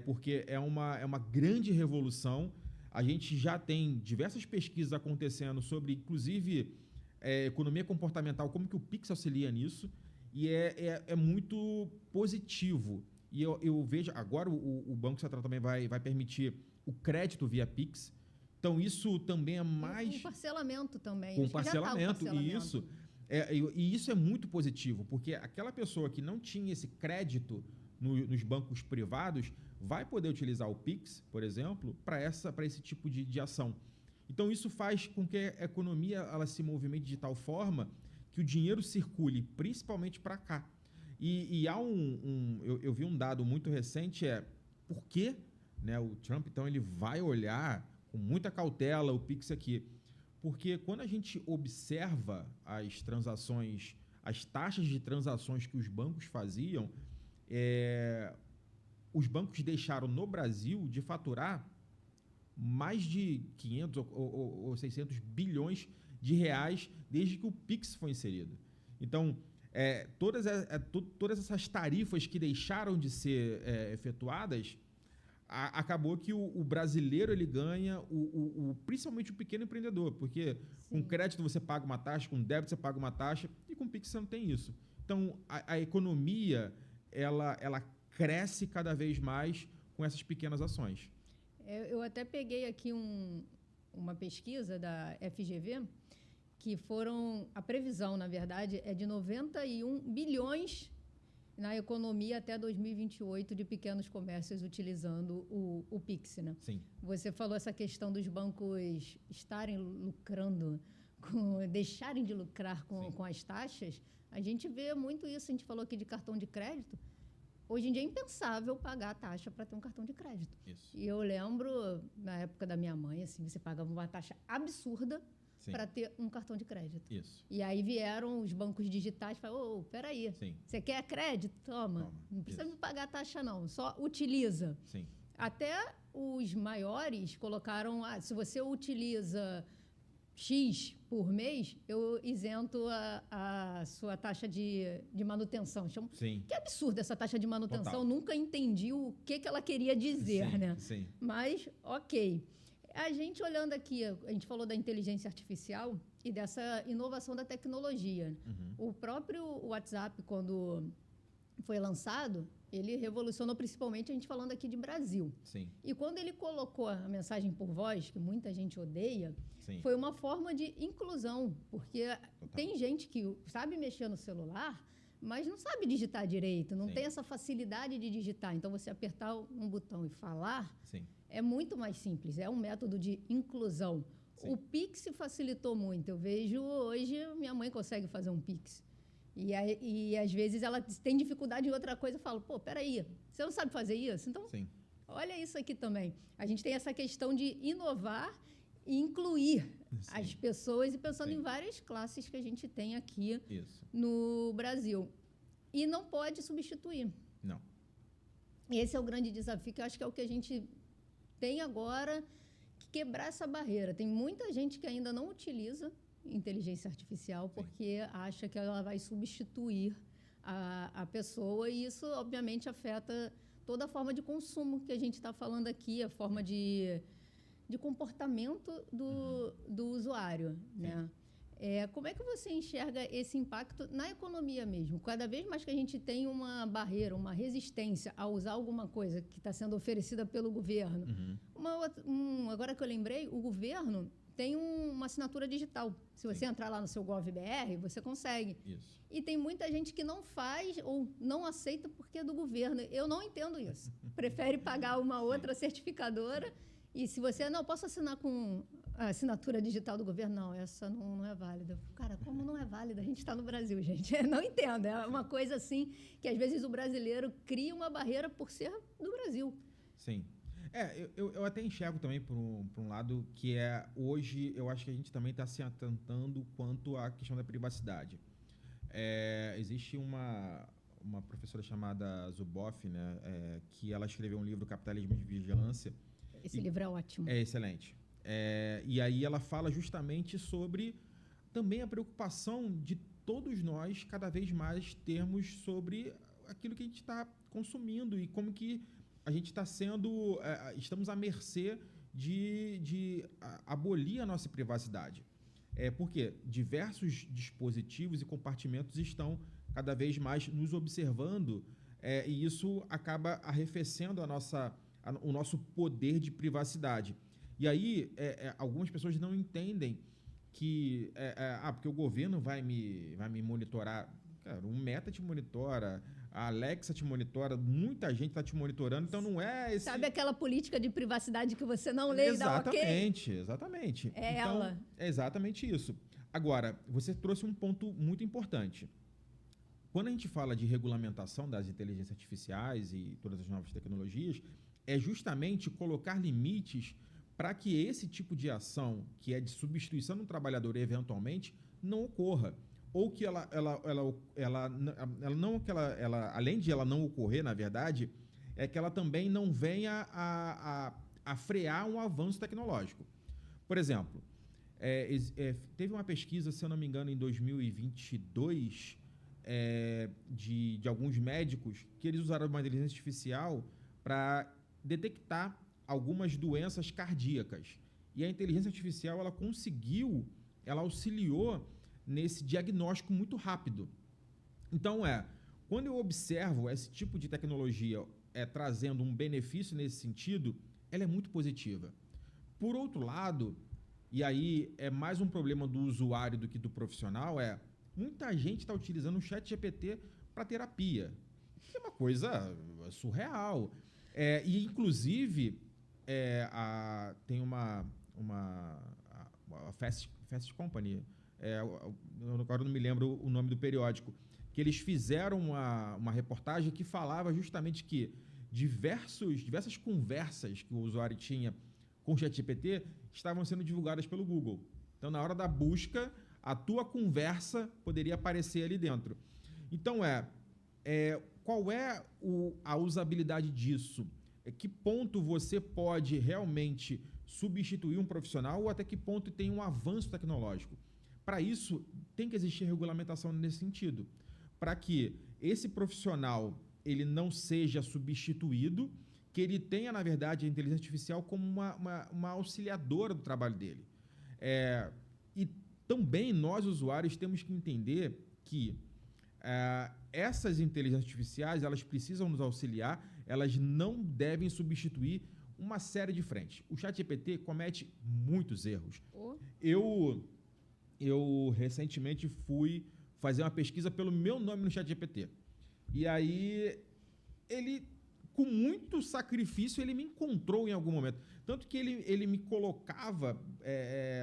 porque é uma grande revolução. A gente já tem diversas pesquisas acontecendo sobre, inclusive, economia comportamental, como que o Pix auxilia nisso, e é muito positivo. E eu vejo, agora o Banco Central também vai permitir o crédito via Pix. Então, isso também é mais... Com parcelamento também. Com parcelamento, isso. E isso é muito positivo, porque aquela pessoa que não tinha esse crédito nos bancos privados vai poder utilizar o Pix, por exemplo, para esse tipo de ação. Então, isso faz com que a economia ela se movimente de tal forma que o dinheiro circule, principalmente para cá. E há eu vi um dado muito recente, por que, né, o Trump, então, ele vai olhar com muita cautela o Pix aqui? Porque quando a gente observa as transações, as taxas de transações que os bancos faziam, os bancos deixaram no Brasil de faturar mais de 500 ou 600 bilhões de reais desde que o Pix foi inserido. Então, todas essas tarifas que deixaram de ser efetuadas, acabou que o brasileiro ele ganha, principalmente o pequeno empreendedor, porque com crédito você paga uma taxa, com débito você paga uma taxa, e com Pix você não tem isso. Então, a economia ela cresce cada vez mais com essas pequenas ações. Eu até peguei aqui uma pesquisa da FGV, que a previsão, na verdade, é de 91 bilhões na economia até 2028 de pequenos comércios utilizando o Pix, né? Sim. Você falou essa questão dos bancos estarem lucrando, deixarem de lucrar com as taxas. A gente vê muito isso, a gente falou aqui de cartão de crédito. Hoje em dia é impensável pagar a taxa para ter um cartão de crédito. Isso. E eu lembro, na época da minha mãe, assim, você pagava uma taxa absurda para ter um cartão de crédito. Isso. E aí vieram os bancos digitais e falaram, peraí, você quer crédito? Toma. Não precisa me pagar a taxa, não. Só utiliza. Sim. Até os maiores colocaram, se você utiliza X por mês, eu isento a sua taxa de manutenção. Sim. Que absurdo essa taxa de manutenção. Total. Nunca entendi o que ela queria dizer, né? Sim. Mas, ok. A gente olhando aqui, a gente falou da inteligência artificial e dessa inovação da tecnologia. O próprio WhatsApp, quando foi lançado, ele revolucionou principalmente a gente falando aqui de Brasil. Sim. E quando ele colocou a mensagem por voz, que muita gente odeia, Sim. foi uma forma de inclusão, porque Total. tem gente que sabe mexer no celular, mas não sabe digitar direito, não Sim. tem essa facilidade de digitar. Então, você apertar um botão e falar Sim. é muito mais simples, é um método de inclusão. Sim. O Pix facilitou muito. Eu vejo hoje, minha mãe consegue fazer um Pix. E às vezes ela tem dificuldade em outra coisa. Eu falo, pô, peraí, você não sabe fazer isso? Então, Sim. olha isso aqui também. A gente tem essa questão de inovar e incluir Sim. as pessoas e pensando Sim. em várias classes que a gente tem aqui Isso. no Brasil. E não pode substituir. Não. Esse é o grande desafio, que eu acho que é o que a gente tem agora, que quebrar essa barreira. Tem muita gente que ainda não utiliza inteligência artificial porque acha que ela vai substituir a pessoa, e isso, obviamente, afeta toda a forma de consumo que a gente está falando aqui, a forma de comportamento do usuário, né? Como é que você enxerga esse impacto na economia mesmo? Cada vez mais que a gente tem uma barreira, uma resistência a usar alguma coisa que está sendo oferecida pelo governo. Agora que eu lembrei, o governo tem uma assinatura digital. Se você entrar lá no seu GovBR, você consegue. Isso. E tem muita gente que não faz ou não aceita porque é do governo. Eu não entendo isso. Prefere pagar uma outra certificadora. E se você, não, posso assinar com a assinatura digital do governo? Não, essa não é válida. Cara, como não é válida? A gente está no Brasil, gente. Não entendo. É uma coisa assim que, às vezes, o brasileiro cria uma barreira por ser do Brasil. Sim. Eu até enxergo também por um lado que hoje eu acho que a gente também está se atentando quanto à questão da privacidade. Existe uma professora chamada Zuboff, né, que ela escreveu um livro, Capitalismo de Vigilância. Esse livro é ótimo. É excelente. E aí ela fala justamente sobre também a preocupação de todos nós cada vez mais termos sobre aquilo que a gente está consumindo e como que a gente está estamos à mercê de abolir a nossa privacidade. Porque diversos dispositivos e compartimentos estão cada vez mais nos observando, e isso acaba arrefecendo o nosso poder de privacidade. E aí, algumas pessoas não entendem que porque o governo vai me monitorar. Cara, o Meta te monitora, a Alexa te monitora, muita gente está te monitorando, então não é esse... Sabe aquela política de privacidade que você não lê e dá ok? Exatamente. É então, ela. É exatamente isso. Agora, você trouxe um ponto muito importante. Quando a gente fala de regulamentação das inteligências artificiais e todas as novas tecnologias, é justamente colocar limites para que esse tipo de ação, que é de substituição do trabalhador eventualmente, não ocorra. Ou que além de ela não ocorrer, na verdade, é que ela também não venha a frear um avanço tecnológico. Por exemplo, teve uma pesquisa, se eu não me engano, em 2022, de alguns médicos, que eles usaram uma inteligência artificial para detectar algumas doenças cardíacas. E a inteligência artificial, ela auxiliou nesse diagnóstico muito rápido. Então, quando eu observo esse tipo de tecnologia trazendo um benefício nesse sentido, ela é muito positiva. Por outro lado, e aí é mais um problema do usuário do que do profissional, muita gente está utilizando o ChatGPT para terapia, que é uma coisa surreal. E, inclusive, tem uma Fast Company, agora não me lembro o nome do periódico, que eles fizeram uma reportagem que falava justamente que diversas conversas que o usuário tinha com o ChatGPT estavam sendo divulgadas pelo Google. Então, na hora da busca, a tua conversa poderia aparecer ali dentro. Então, qual é a usabilidade disso? Que ponto você pode realmente substituir um profissional ou até que ponto tem um avanço tecnológico? Para isso, tem que existir regulamentação nesse sentido, para que esse profissional ele não seja substituído, que ele tenha, na verdade, a inteligência artificial como uma auxiliadora do trabalho dele. E também nós, usuários, temos que entender que essas inteligências artificiais, elas precisam nos auxiliar, elas não devem substituir uma série de frentes. O ChatGPT comete muitos erros. Eu recentemente fui fazer uma pesquisa pelo meu nome no ChatGPT. E aí, ele, com muito sacrifício, ele me encontrou em algum momento. Tanto que ele me colocava,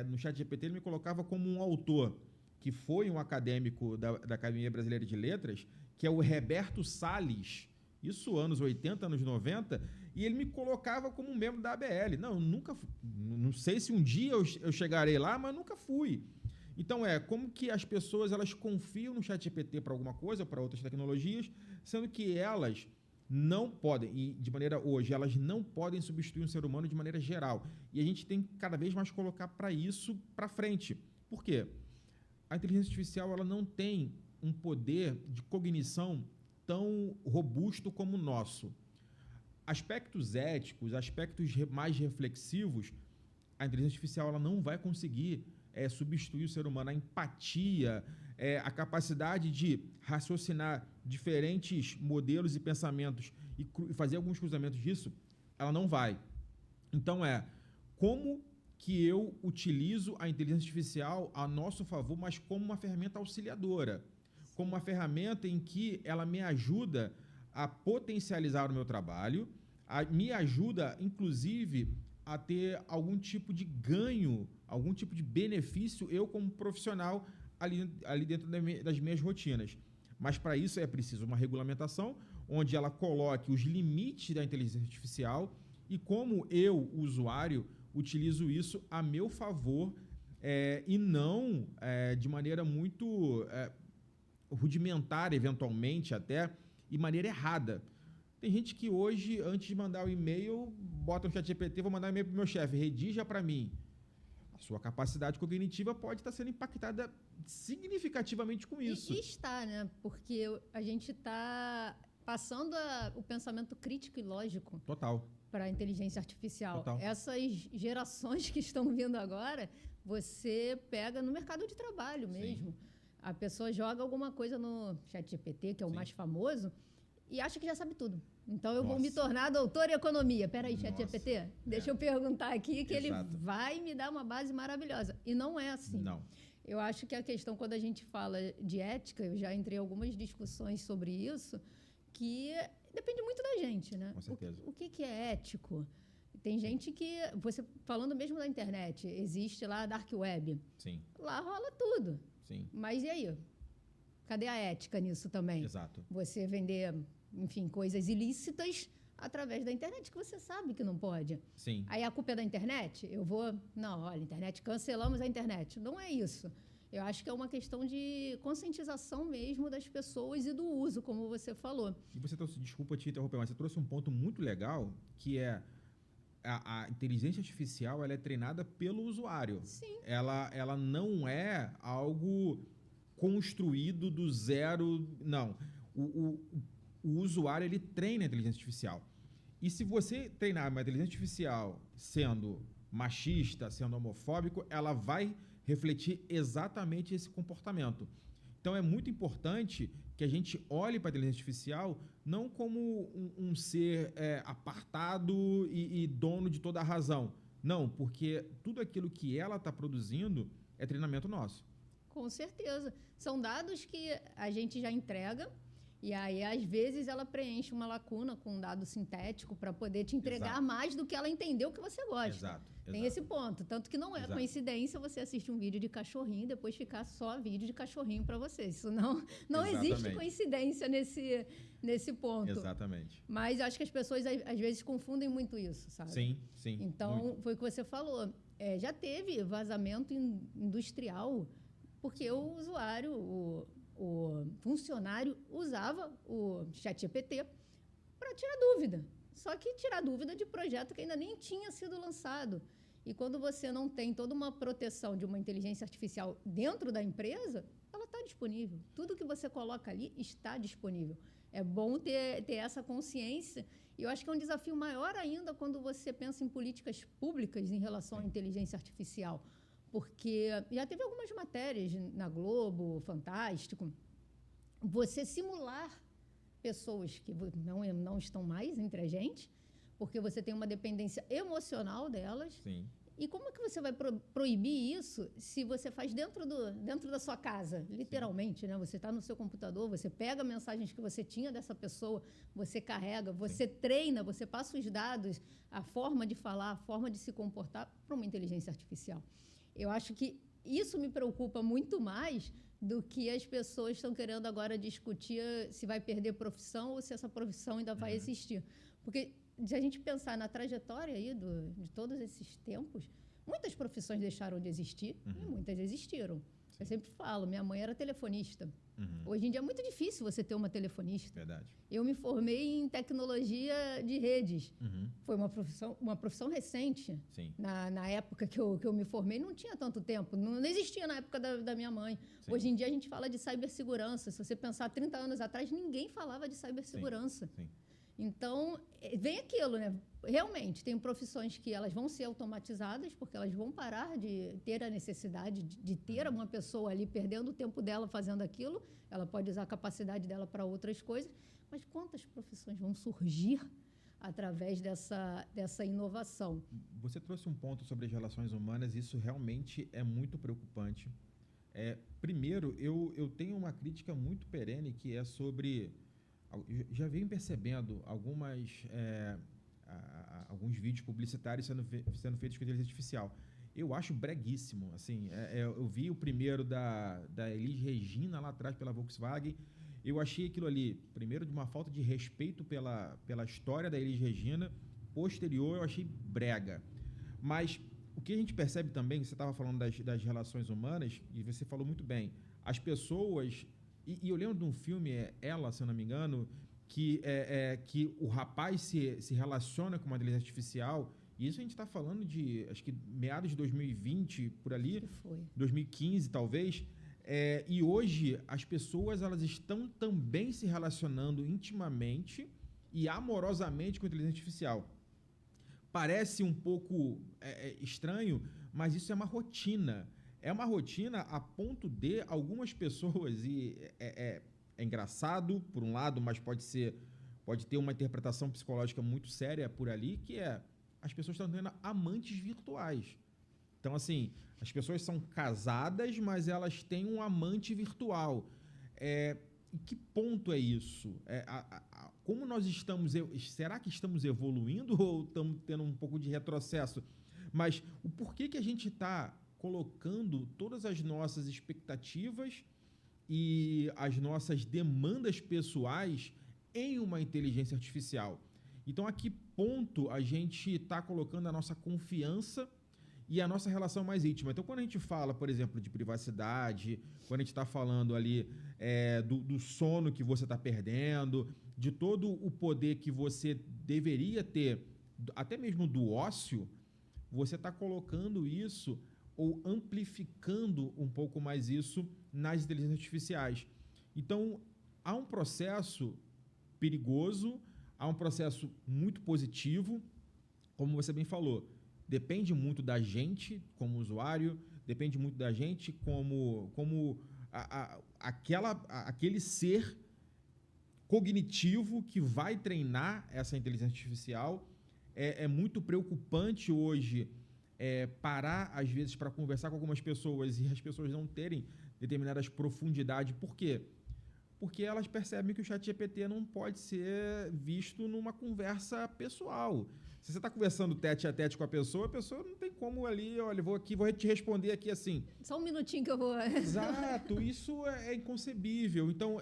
no ChatGPT, ele me colocava como um autor, que foi um acadêmico da Academia Brasileira de Letras, que é o Roberto Salles, isso anos 80, anos 90, e ele me colocava como um membro da ABL. Não sei se um dia eu chegarei lá, mas nunca fui. Então, como que as pessoas elas confiam no ChatGPT para alguma coisa, para outras tecnologias, sendo que elas não podem, e de maneira hoje, elas não podem substituir um ser humano de maneira geral. E a gente tem que cada vez mais colocar para isso para frente. Por quê? A inteligência artificial ela não tem um poder de cognição tão robusto como o nosso. Aspectos éticos, aspectos mais reflexivos, a inteligência artificial ela não vai conseguir substituir o ser humano. A empatia, a capacidade de raciocinar diferentes modelos e pensamentos e fazer alguns cruzamentos disso, ela não vai. Então, como que eu utilizo a inteligência artificial a nosso favor, mas como uma ferramenta auxiliadora, como uma ferramenta em que ela me ajuda a potencializar o meu trabalho, me ajuda, inclusive, a ter algum tipo de ganho, algum tipo de benefício, eu como profissional, ali dentro das minhas rotinas. Mas para isso é preciso uma regulamentação, onde ela coloque os limites da inteligência artificial e como eu, usuário, utilizo isso a meu favor e não de maneira muito rudimentar, eventualmente até, e maneira errada. Tem gente que hoje, antes de mandar o e-mail, bota no ChatGPT, vou mandar um e-mail para o meu chefe, redija para mim. A sua capacidade cognitiva pode estar sendo impactada significativamente com isso. E está, né? Porque a gente está passando o pensamento crítico e lógico. Total. Para a inteligência artificial. Total. Essas gerações que estão vindo agora, você pega no mercado de trabalho mesmo. Sim. A pessoa joga alguma coisa no ChatGPT, que é o mais famoso, e acha que já sabe tudo. Então, eu vou me tornar doutora em economia. Peraí, ChatGPT, deixa eu perguntar aqui que ele vai me dar uma base maravilhosa. E não é assim. Não. Eu acho que a questão, quando a gente fala de ética, eu já entrei em algumas discussões sobre isso, que depende muito da gente, né? Com certeza. O que é ético? Tem gente que, você falando mesmo da internet, existe lá a Dark Web. Sim. Lá rola tudo. Sim. Mas e aí? Cadê a ética nisso também? Exato. Você vender, enfim, coisas ilícitas através da internet, que você sabe que não pode. Sim. Aí a culpa é da internet? Não, olha, internet, cancelamos a internet. Não é isso. Eu acho que é uma questão de conscientização mesmo das pessoas e do uso, como você falou. E você trouxe, desculpa te interromper, mas você trouxe um ponto muito legal, que é a inteligência artificial, ela é treinada pelo usuário. Sim. Ela não é algo construído do zero, não. O usuário, ele treina a inteligência artificial. E se você treinar uma inteligência artificial sendo machista, sendo homofóbico, ela vai refletir exatamente esse comportamento. Então, é muito importante que a gente olhe para a inteligência artificial não como um ser apartado e dono de toda a razão. Não, porque tudo aquilo que ela está produzindo é treinamento nosso. Com certeza. São dados que a gente já entrega e aí, às vezes, ela preenche uma lacuna com um dado sintético para poder te entregar mais do que ela entendeu que você gosta. Exato. Tem esse ponto. Tanto que não é coincidência você assistir um vídeo de cachorrinho e depois ficar só vídeo de cachorrinho para você. Isso não existe coincidência nesse ponto. Exatamente. Mas eu acho que as pessoas, às vezes, confundem muito isso, sabe? Sim, sim. Então, muito. foi o que você falou. Já teve vazamento industrial porque o usuário, o funcionário, usava o ChatGPT para tirar dúvida. Só que tirar dúvida de projeto que ainda nem tinha sido lançado. E quando você não tem toda uma proteção de uma inteligência artificial dentro da empresa, ela está disponível. Tudo que você coloca ali está disponível. É bom ter essa consciência. E eu acho que é um desafio maior ainda quando você pensa em políticas públicas em relação à inteligência artificial. Porque já teve algumas matérias na Globo, Fantástico, você simular pessoas que não estão mais entre a gente, porque você tem uma dependência emocional delas. Sim. E como é que você vai proibir isso se você faz dentro da sua casa, literalmente, né? Você está no seu computador, você pega mensagens que você tinha dessa pessoa, você carrega, você treina, você passa os dados, a forma de falar, a forma de se comportar para uma inteligência artificial. Eu acho que isso me preocupa muito mais do que as pessoas estão querendo agora discutir se vai perder profissão ou se essa profissão ainda vai existir. Porque se a gente pensar na trajetória aí de todos esses tempos, muitas profissões deixaram de existir e muitas existiram. Sim. Eu sempre falo, minha mãe era telefonista. Hoje em dia é muito difícil você ter uma telefonista. Verdade. Eu me formei em tecnologia de redes. Foi uma profissão recente. Sim. Na época que eu me formei, não tinha tanto tempo. Não existia na época da minha mãe. Sim. Hoje em dia a gente fala de cibersegurança. Se você pensar 30 anos atrás, ninguém falava de cibersegurança. Sim. Sim. Então, vem aquilo, né? Realmente, tem profissões que elas vão ser automatizadas, porque elas vão parar de ter a necessidade de ter uma pessoa ali perdendo o tempo dela fazendo aquilo. Ela pode usar a capacidade dela para outras coisas. Mas quantas profissões vão surgir através dessa inovação? Você trouxe um ponto sobre as relações humanas, isso realmente é muito preocupante. Primeiro, eu tenho uma crítica muito perene, que é sobre... Já venho percebendo alguns vídeos publicitários sendo feitos com inteligência artificial. Eu acho breguíssimo. Assim, eu vi o primeiro da Elis Regina lá atrás pela Volkswagen. Eu achei aquilo ali, primeiro, de uma falta de respeito pela história da Elis Regina. Posterior, eu achei brega. Mas o que a gente percebe também, você estava falando das relações humanas, e você falou muito bem, as pessoas... E eu lembro de um filme, Ela, se eu não me engano, que o rapaz se relaciona com uma inteligência artificial. E isso a gente está falando de, acho que meados de 2020, por ali. Que foi? 2015, talvez. E hoje as pessoas elas estão também se relacionando intimamente e amorosamente com a inteligência artificial. Parece um pouco estranho, mas isso é uma rotina. É uma rotina a ponto de algumas pessoas, e é engraçado por um lado, mas pode ter uma interpretação psicológica muito séria por ali, que as pessoas estão tendo amantes virtuais. Então, assim, as pessoas são casadas, mas elas têm um amante virtual. Em que ponto é isso? Como nós estamos... Será que estamos evoluindo ou estamos tendo um pouco de retrocesso? Mas o porquê que a gente está colocando todas as nossas expectativas e as nossas demandas pessoais em uma inteligência artificial? Então, a que ponto a gente está colocando a nossa confiança e a nossa relação mais íntima? Então, quando a gente fala, por exemplo, de privacidade, quando a gente está falando ali do sono que você está perdendo, de todo o poder que você deveria ter, até mesmo do ócio, você está colocando isso ou amplificando um pouco mais isso nas inteligências artificiais. Então, há um processo perigoso, há um processo muito positivo, como você bem falou, depende muito da gente como usuário, depende muito da gente como aquele ser cognitivo que vai treinar essa inteligência artificial. É muito preocupante hoje parar, às vezes, para conversar com algumas pessoas e as pessoas não terem determinadas profundidades. Por quê? Porque elas percebem que o ChatGPT não pode ser visto numa conversa pessoal. Se você está conversando tete a tete com a pessoa não tem como ali, olha, vou te responder aqui assim. Só um minutinho que eu vou... Exato, isso é inconcebível. Então,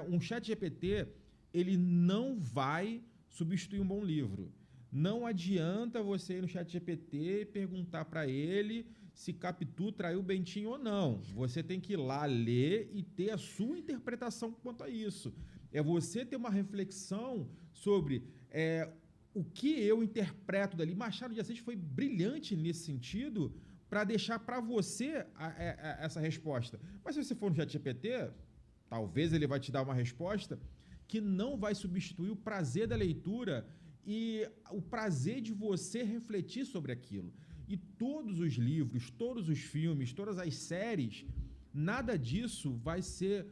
um ChatGPT, ele não vai substituir um bom livro. Não adianta você ir no ChatGPT e perguntar para ele se Capitu traiu o Bentinho ou não. Você tem que ir lá ler e ter a sua interpretação quanto a isso. É você ter uma reflexão sobre o que eu interpreto dali. Machado de Assis foi brilhante nesse sentido para deixar para você essa resposta. Mas se você for no ChatGPT, talvez ele vai te dar uma resposta que não vai substituir o prazer da leitura e o prazer de você refletir sobre aquilo. E todos os livros, todos os filmes, todas as séries, nada disso vai ser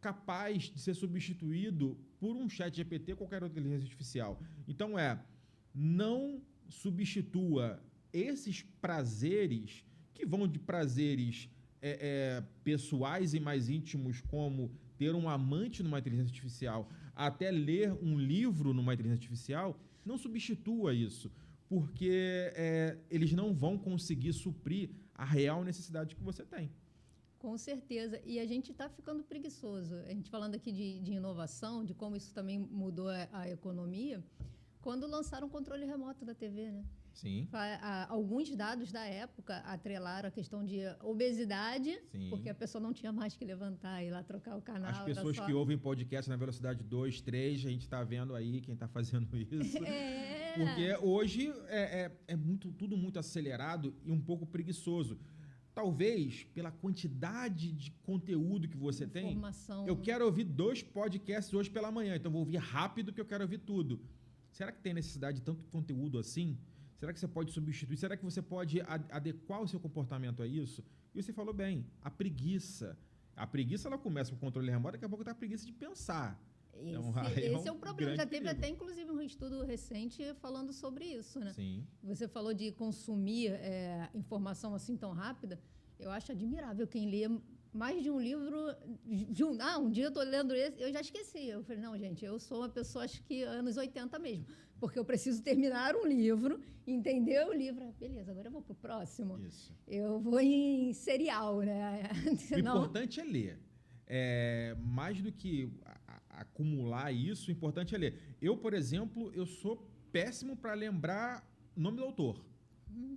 capaz de ser substituído por um chat GPT ou qualquer outra inteligência artificial. Então, não substitua esses prazeres, que vão de prazeres pessoais e mais íntimos, como ter um amante numa inteligência artificial, até ler um livro numa inteligência artificial, não substitua isso, porque eles não vão conseguir suprir a real necessidade que você tem. Com certeza. E a gente está ficando preguiçoso. A gente falando aqui de inovação, de como isso também mudou a economia, quando lançaram o controle remoto da TV, né? Sim. Alguns dados da época atrelaram a questão de obesidade, Sim. porque a pessoa não tinha mais que levantar e ir lá trocar o canal. As pessoas que ouvem podcast na velocidade 2, 3, a gente está vendo aí quem está fazendo isso. Porque hoje tudo muito acelerado e um pouco preguiçoso. Talvez, pela quantidade de conteúdo que você tem, eu quero ouvir 2 podcasts hoje pela manhã, então vou ouvir rápido que eu quero ouvir tudo. Será que tem necessidade de tanto conteúdo assim? Será que você pode substituir? Será que você pode adequar o seu comportamento a isso? E você falou bem, a preguiça. A preguiça, ela começa com o controle remoto, daqui a pouco tá a preguiça de pensar. Esse é o problema. Já teve até, inclusive, um estudo recente falando sobre isso, né? Sim. Você falou de consumir informação assim tão rápida. Eu acho admirável quem lê mais de um livro. Um dia eu estou lendo esse, eu já esqueci. Eu falei, não, gente, eu sou uma pessoa, acho que anos 80 mesmo. Porque eu preciso terminar um livro, entender o livro. Beleza, agora eu vou para o próximo. Isso. Eu vou em serial, né? O importante é ler. Mais do que acumular isso, o importante é ler. Eu, por exemplo, eu sou péssimo para lembrar o nome do autor.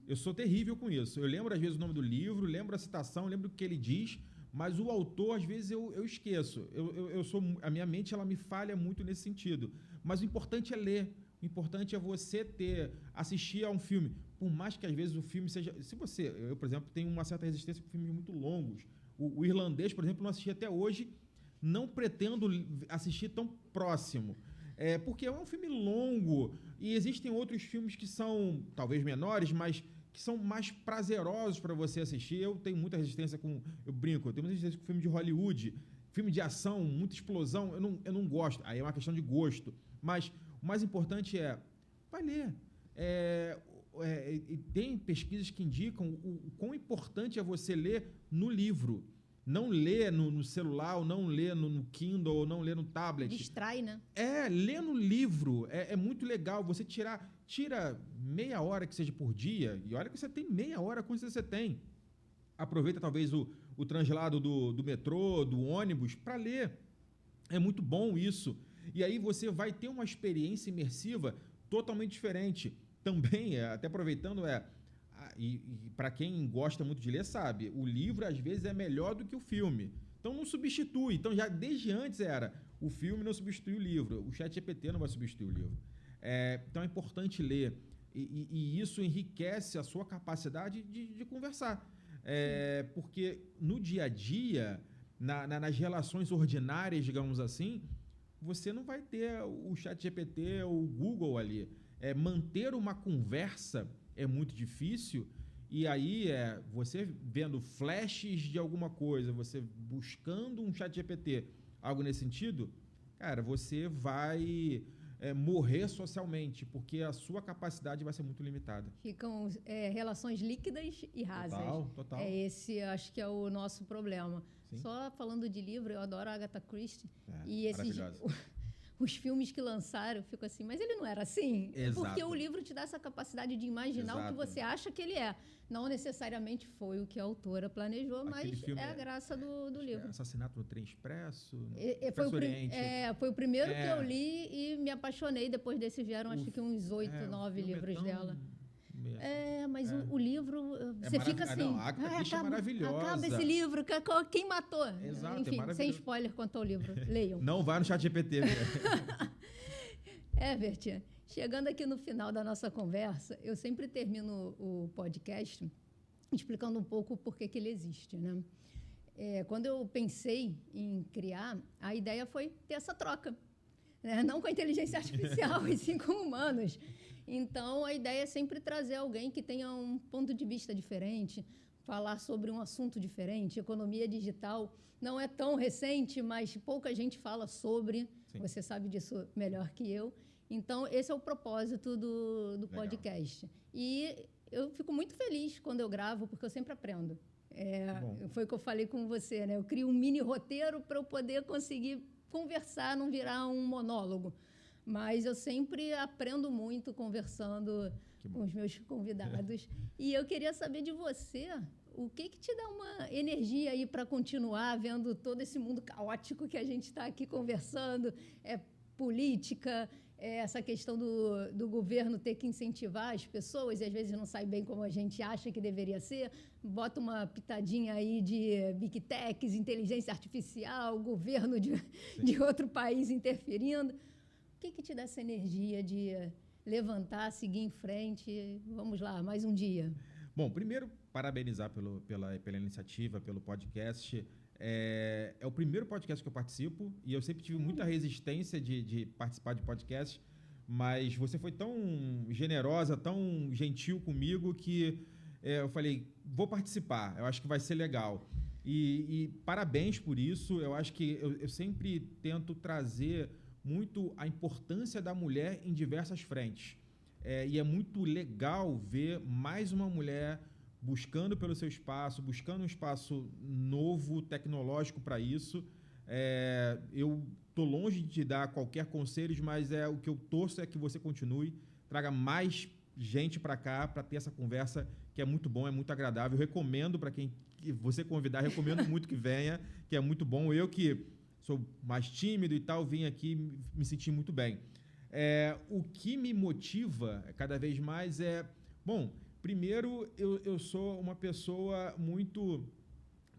Eu sou terrível com isso. Eu lembro, às vezes, o nome do livro, lembro a citação, lembro o que ele diz, mas o autor, às vezes, eu esqueço. A minha mente ela me falha muito nesse sentido. Mas o importante é ler. O importante é você assistir a um filme. Por mais que, às vezes, o filme seja... Eu, por exemplo, tenho uma certa resistência com filmes muito longos. O Irlandês, por exemplo, não assisti até hoje. Não pretendo assistir tão próximo. Porque é um filme longo e existem outros filmes que são talvez menores, mas que são mais prazerosos para você assistir. Eu tenho muita resistência eu tenho muita resistência com filme de Hollywood, filme de ação, muita explosão, eu não gosto. Aí é uma questão de gosto. Mas o mais importante vai ler. Tem pesquisas que indicam o quão importante é você ler no livro. Não ler no celular, ou não ler no Kindle, ou não ler no tablet. Distrai, né? Ler no livro é muito legal. Você tira meia hora que seja por dia, e olha que você tem meia hora, quanto você tem. Aproveita talvez o translado do metrô, do ônibus, para ler. É muito bom isso. E aí você vai ter uma experiência imersiva totalmente diferente. Também, até aproveitando, e para quem gosta muito de ler, sabe, o livro às vezes é melhor do que o filme. Então não substitui. Então já desde antes o filme não substitui o livro, o ChatGPT não vai substituir o livro. Então é importante ler e isso enriquece a sua capacidade de conversar. Porque no dia a dia, nas relações ordinárias, digamos assim, você não vai ter o ChatGPT ou o Google ali. Manter uma conversa é muito difícil, e aí você vendo flashes de alguma coisa, você buscando um ChatGPT, algo nesse sentido, cara, você vai morrer socialmente, porque a sua capacidade vai ser muito limitada. Ficam relações líquidas e rasas. Total. Esse, acho que é o nosso problema. Sim. Só falando de livro, eu adoro a Agatha Christie. Maravilhosa. Os filmes que lançaram, eu fico assim, mas ele não era assim? Exato. Porque o livro te dá essa capacidade de imaginar o que você acha que ele é. Não necessariamente foi o que a autora planejou, mas a graça do livro. Assassinato no Trem Expresso, foi o primeiro que eu li e me apaixonei. Depois desse vieram, acho que uns 8, 9 livros dela. Mas o livro, você fica assim... Não, a Agatha Christie é maravilhosa. Acaba esse livro, quem matou? Exato, enfim, sem spoiler quanto ao livro. Leiam. Não vai no ChatGPT. Bertinha, chegando aqui no final da nossa conversa, eu sempre termino o podcast explicando um pouco por que ele existe, né? Quando eu pensei em criar, a ideia foi ter essa troca, né? Não com a inteligência artificial, e sim com humanos. Então, a ideia é sempre trazer alguém que tenha um ponto de vista diferente, falar sobre um assunto diferente. Economia digital não é tão recente, mas pouca gente fala sobre. Sim. Você sabe disso melhor que eu. Então, esse é o propósito do podcast. E eu fico muito feliz quando eu gravo, porque eu sempre aprendo. Foi o que eu falei com você, né? Eu crio um mini roteiro para eu poder conseguir conversar, não virar um monólogo. Mas eu sempre aprendo muito conversando com os meus convidados. E eu queria saber de você, o que te dá uma energia aí para continuar vendo todo esse mundo caótico que a gente está aqui conversando? Política, essa questão do governo ter que incentivar as pessoas, e às vezes não sai bem como a gente acha que deveria ser, bota uma pitadinha aí de Big Techs, inteligência artificial, governo de outro país interferindo. O que te dá essa energia de levantar, seguir em frente? Vamos lá, mais um dia. Bom, primeiro, parabenizar pela iniciativa, pelo podcast. É o primeiro podcast que eu participo e eu sempre tive muita resistência de participar de podcast, mas você foi tão generosa, tão gentil comigo que eu falei, vou participar, eu acho que vai ser legal. E parabéns por isso, eu acho que eu sempre tento trazer muito a importância da mulher em diversas frentes. E é muito legal ver mais uma mulher buscando pelo seu espaço, buscando um espaço novo, tecnológico para isso. Eu estou longe de te dar qualquer conselho, mas o que eu torço é que você continue, traga mais gente para cá para ter essa conversa que é muito bom, é muito agradável. Eu recomendo para quem você convidar, recomendo muito que venha, que é muito bom. Eu que sou mais tímido e tal, vim aqui me sentir muito bem. O que me motiva cada vez mais bom, primeiro, eu sou uma pessoa muito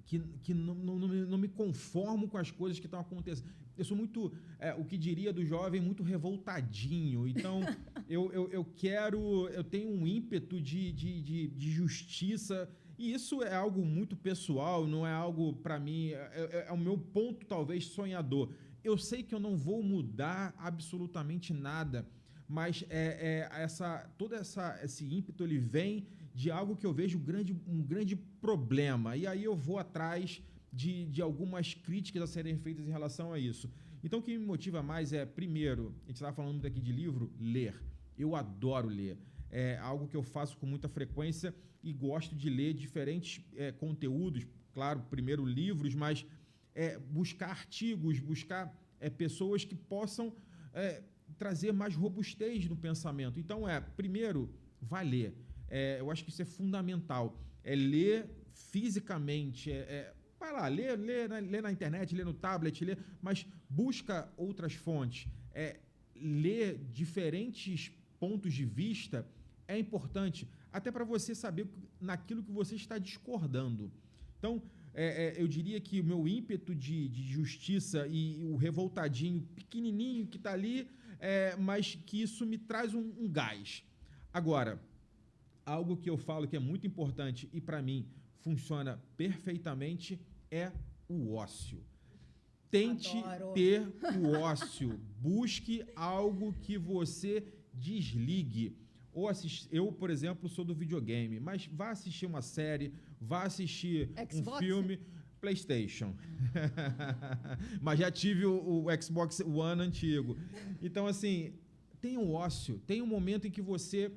que não me conformo com as coisas que estão acontecendo. Eu sou muito, o que diria do jovem, muito revoltadinho. Então, eu tenho um ímpeto de justiça, e isso é algo muito pessoal, não é algo, para mim, é o meu ponto, talvez, sonhador. Eu sei que eu não vou mudar absolutamente nada, mas todo esse ímpeto ele vem de algo que eu vejo um grande problema. E aí eu vou atrás de algumas críticas a serem feitas em relação a isso. Então, o que me motiva mais primeiro, a gente estava falando muito aqui de livro, ler. Eu adoro ler. É algo que eu faço com muita frequência e gosto de ler diferentes conteúdos. Claro, primeiro livros, mas buscar artigos, buscar pessoas que possam trazer mais robustez no pensamento. Então, primeiro, vai ler. Eu acho que isso é fundamental. Ler fisicamente, vai lá, lê na internet, lê no tablet, mas busca outras fontes. Ler diferentes pontos de vista é importante, até para você saber naquilo que você está discordando. Então, eu diria que o meu ímpeto de justiça e o revoltadinho pequenininho que está ali, mas que isso me traz um gás. Agora, algo que eu falo que é muito importante e para mim funciona perfeitamente é o ócio. Tente ter o ócio. Busque algo que você desligue. Eu, por exemplo, sou do videogame, mas vá assistir uma série, vá assistir Xbox? Um filme, PlayStation. Mas já tive o Xbox One antigo. Então, assim, tem um ócio, tem um momento em que você...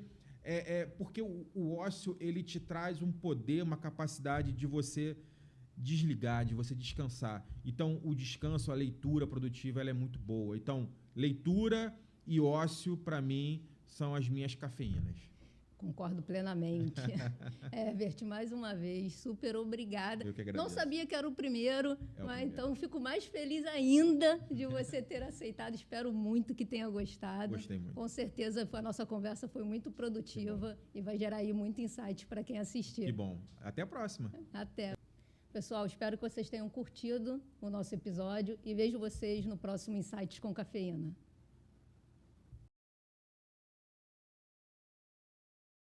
porque o ócio, ele te traz um poder, uma capacidade de você desligar, de você descansar. Então, o descanso, a leitura produtiva, ela é muito boa. Então, leitura e ócio, para mim, são as minhas cafeínas. Concordo plenamente. Herbert, mais uma vez, super obrigada. Eu que agradeço. Não sabia que era o primeiro, mas então fico mais feliz ainda de você ter aceitado. Espero muito que tenha gostado. Gostei muito. Com certeza a nossa conversa foi muito produtiva e vai gerar aí muito insight para quem assistir. Que bom. Até a próxima. Até. Pessoal, espero que vocês tenham curtido o nosso episódio e vejo vocês no próximo Insights com Cafeína.